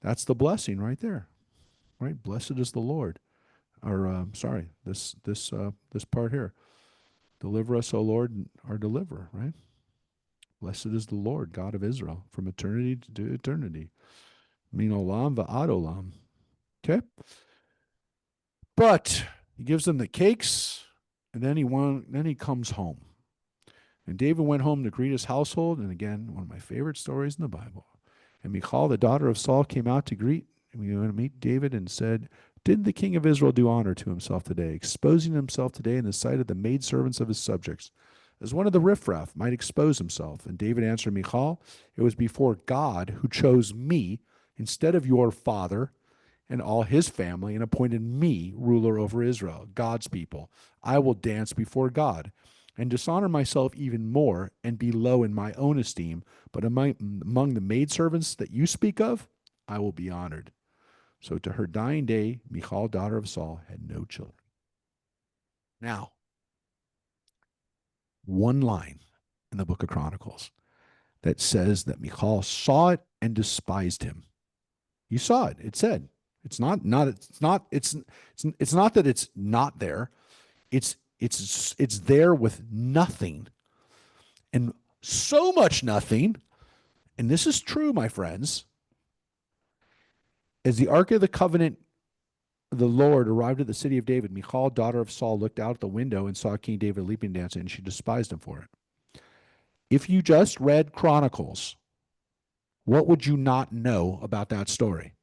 That's the blessing right there, right? Blessed is the Lord. Or sorry, this part here. Deliver us, O Lord, our deliverer, right? Blessed is the Lord, God of Israel, from eternity to eternity. Min olam va'ad olam. Okay? But he gives them the cakes, and then he comes home. And David went home to greet his household, and again, one of my favorite stories in the Bible. And Michal, the daughter of Saul, came out to meet David and said, Didn't the king of Israel do honor to himself today, exposing himself today in the sight of the maidservants of his subjects, as one of the riffraff might expose himself? And David answered Michal, it was before God who chose me instead of your father and all his family and appointed me ruler over Israel, God's people. I will dance before God and dishonor myself even more and be low in my own esteem. But among the maidservants that you speak of, I will be honored. So to her dying day, Michal, daughter of Saul, had no children. Now, one line in the book of Chronicles that says that Michal saw it and despised him. You saw it. It said, it's not that it's not there. It's there with nothing. And so much nothing. And this is true, my friends. As the Ark of the Covenant of the Lord arrived at the city of David, Michal, daughter of Saul, looked out the window and saw King David leaping and dancing, and she despised him for it. If you just read Chronicles, what would you not know about that story?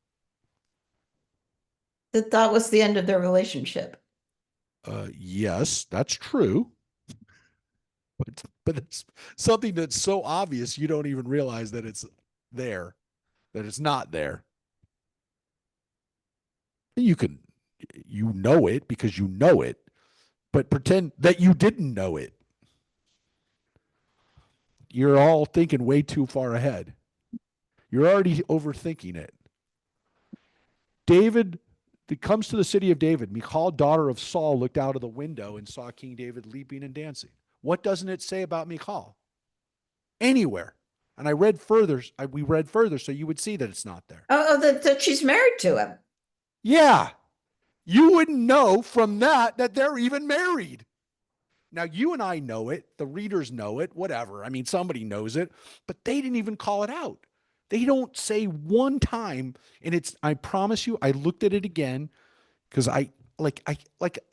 That was the end of their relationship. Yes, that's true. But it's something that's so obvious you don't even realize that it's there, that it's not there. You know it because you know it, but pretend that you didn't know it. You're all thinking way too far ahead. You're already overthinking it. David, it comes to the city of David. Michal, daughter of Saul, looked out of the window and saw King David leaping and dancing. What doesn't it say about Michal? Anywhere. And we read further so you would see that it's not there. Oh, that she's married to him. Yeah. You wouldn't know from that they're even married. Now, you and I know it. The readers know it, whatever. I mean, somebody knows it, but they didn't even call it out. They don't say one time. And I promise you, I looked at it again because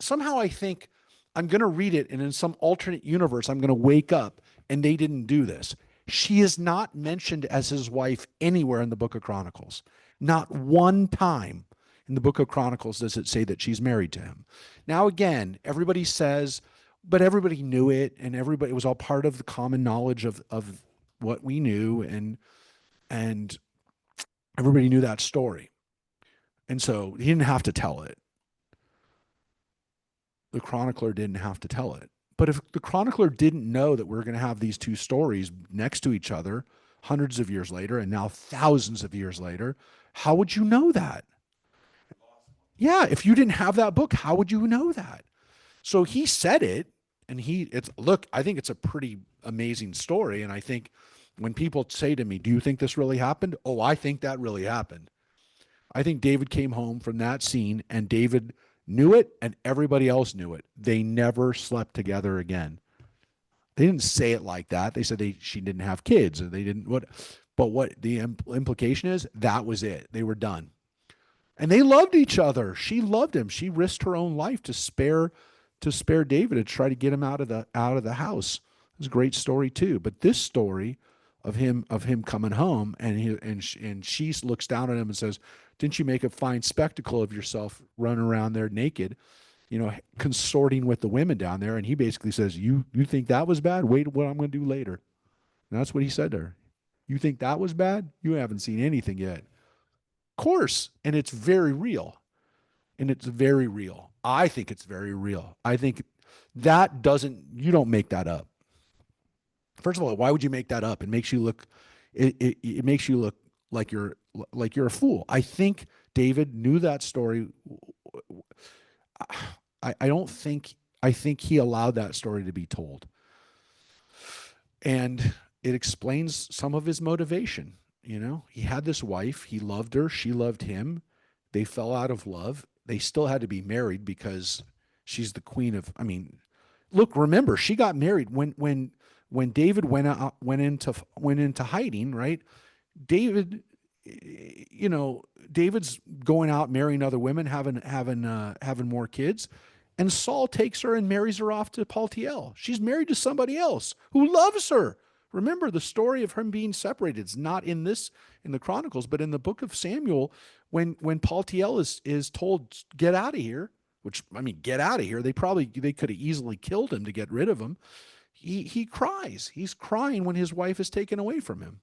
somehow I think I'm going to read it, and in some alternate universe, I'm going to wake up and they didn't do this. She is not mentioned as his wife anywhere in the book of Chronicles. Not one time in the book of Chronicles does it say that she's married to him. Now, again, everybody says, but everybody knew it, and it was all part of the common knowledge of what we knew, and everybody knew that story. And so he didn't have to tell it. The chronicler didn't have to tell it. But if the chronicler didn't know that we're going to have these two stories next to each other hundreds of years later and now thousands of years later, how would you know that? Yeah, if you didn't have that book, how would you know that? So he said it, and I think it's a pretty amazing story. And I think when people say to me, do you think this really happened? Oh, I think that really happened. I think David came home from that scene, and David knew it, and everybody else knew it. They never slept together again. They didn't say it like that. They said she didn't have kids, and they didn't but what the implication is, that was it. They were done. And they loved each other. She loved him. She risked her own life to spare David, to try to get him out of the house. It was a great story too. But this story of him coming home, and she looks down at him and says, "Didn't you make a fine spectacle of yourself running around there naked, consorting with the women down there?" And he basically says, "You think that was bad? Wait, what I'm going to do later." And that's what he said to her. "You think that was bad? You haven't seen anything yet." Of course, and it's very real. And it's very real. I think it's very real. I think you don't make that up. First of all, why would you make that up? It makes you look like you're a fool. I think David knew that story. I think he allowed that story to be told. And it explains some of his motivation. He had this wife, he loved her, she loved him. They fell out of love. They still had to be married because she's the queen of, look, remember, she got married when David went into hiding, right? David's going out marrying other women, having more kids, and Saul takes her and marries her off to Paltiel. She's married to somebody else who loves her, Remember the story of him being separated. It's not in the Chronicles, but in the book of Samuel, when Paltiel is told, get out of here, which, I mean, get out of here. They could have easily killed him to get rid of him. He cries. He's crying when his wife is taken away from him.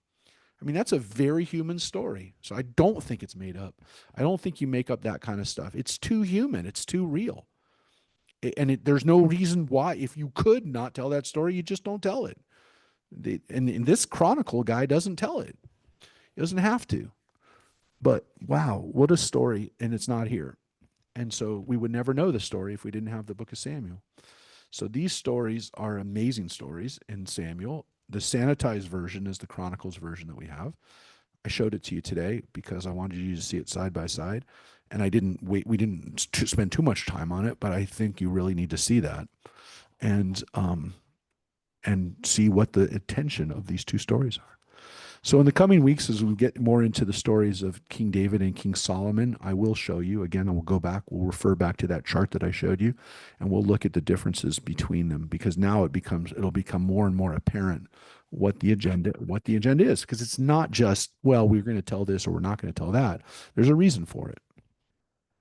I mean, that's a very human story. So I don't think it's made up. I don't think you make up that kind of stuff. It's too human. It's too real. There's no reason why, if you could not tell that story, you just don't tell it. And this Chronicle guy doesn't tell it. He doesn't have to. But wow, what a story. And it's not here. And so we would never know the story if we didn't have the book of Samuel. So these stories are amazing stories in Samuel. The sanitized version is the Chronicles version that we have. I showed it to you today because I wanted you to see it side by side. And we didn't spend too much time on it, but I think you really need to see that and see what the intention of these two stories are. So in the coming weeks, as we get more into the stories of King David and King Solomon, I will show you again, and we'll refer back to that chart that I showed you, and we'll look at the differences between them, because now it'll become more and more apparent what the agenda is, because it's not just, well, we're going to tell this or we're not going to tell that. There's a reason for it.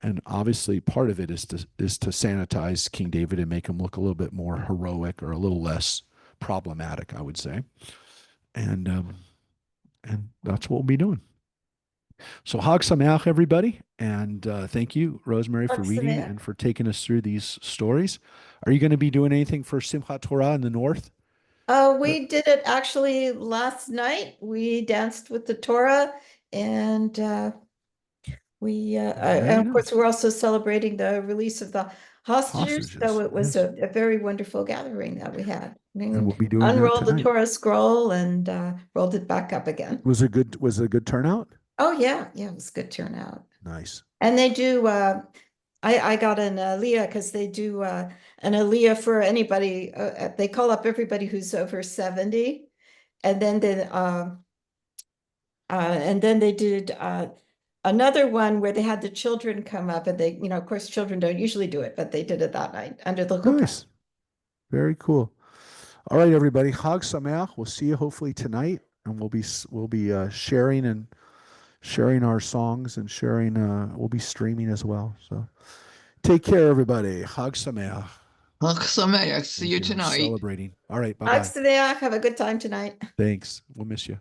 And obviously part of it is to sanitize King David and make him look a little bit more heroic or a little less problematic, I would say. And that's what we'll be doing. So Hag Sameach, everybody. And thank you, Rosemary, for reading and for taking us through these stories. Are you going to be doing anything for Simchat Torah in the north? We did it actually last night. We danced with the Torah, and and of course, we're also celebrating the release of the hostages. So it was a very wonderful gathering that we had. And we'll be doing unrolled that the Torah scroll and rolled it back up again. Was it a good turnout? Oh yeah, it was a good turnout. Nice. And they do. I got an aliyah because they do an aliyah for anybody. They call up everybody who's over 70, and then they did another one where they had the children come up, and they, of course, children don't usually do it, but they did it that night under the hookah. Nice. Very cool. All right, everybody. Chag Sameach. We'll see you hopefully tonight, and we'll be sharing our songs and sharing. We'll be streaming as well. So take care, everybody. Chag Sameach. Chag Sameach. See you tonight. Celebrating. All right. Bye-bye. Chag Sameach. Have a good time tonight. Thanks. We'll miss you.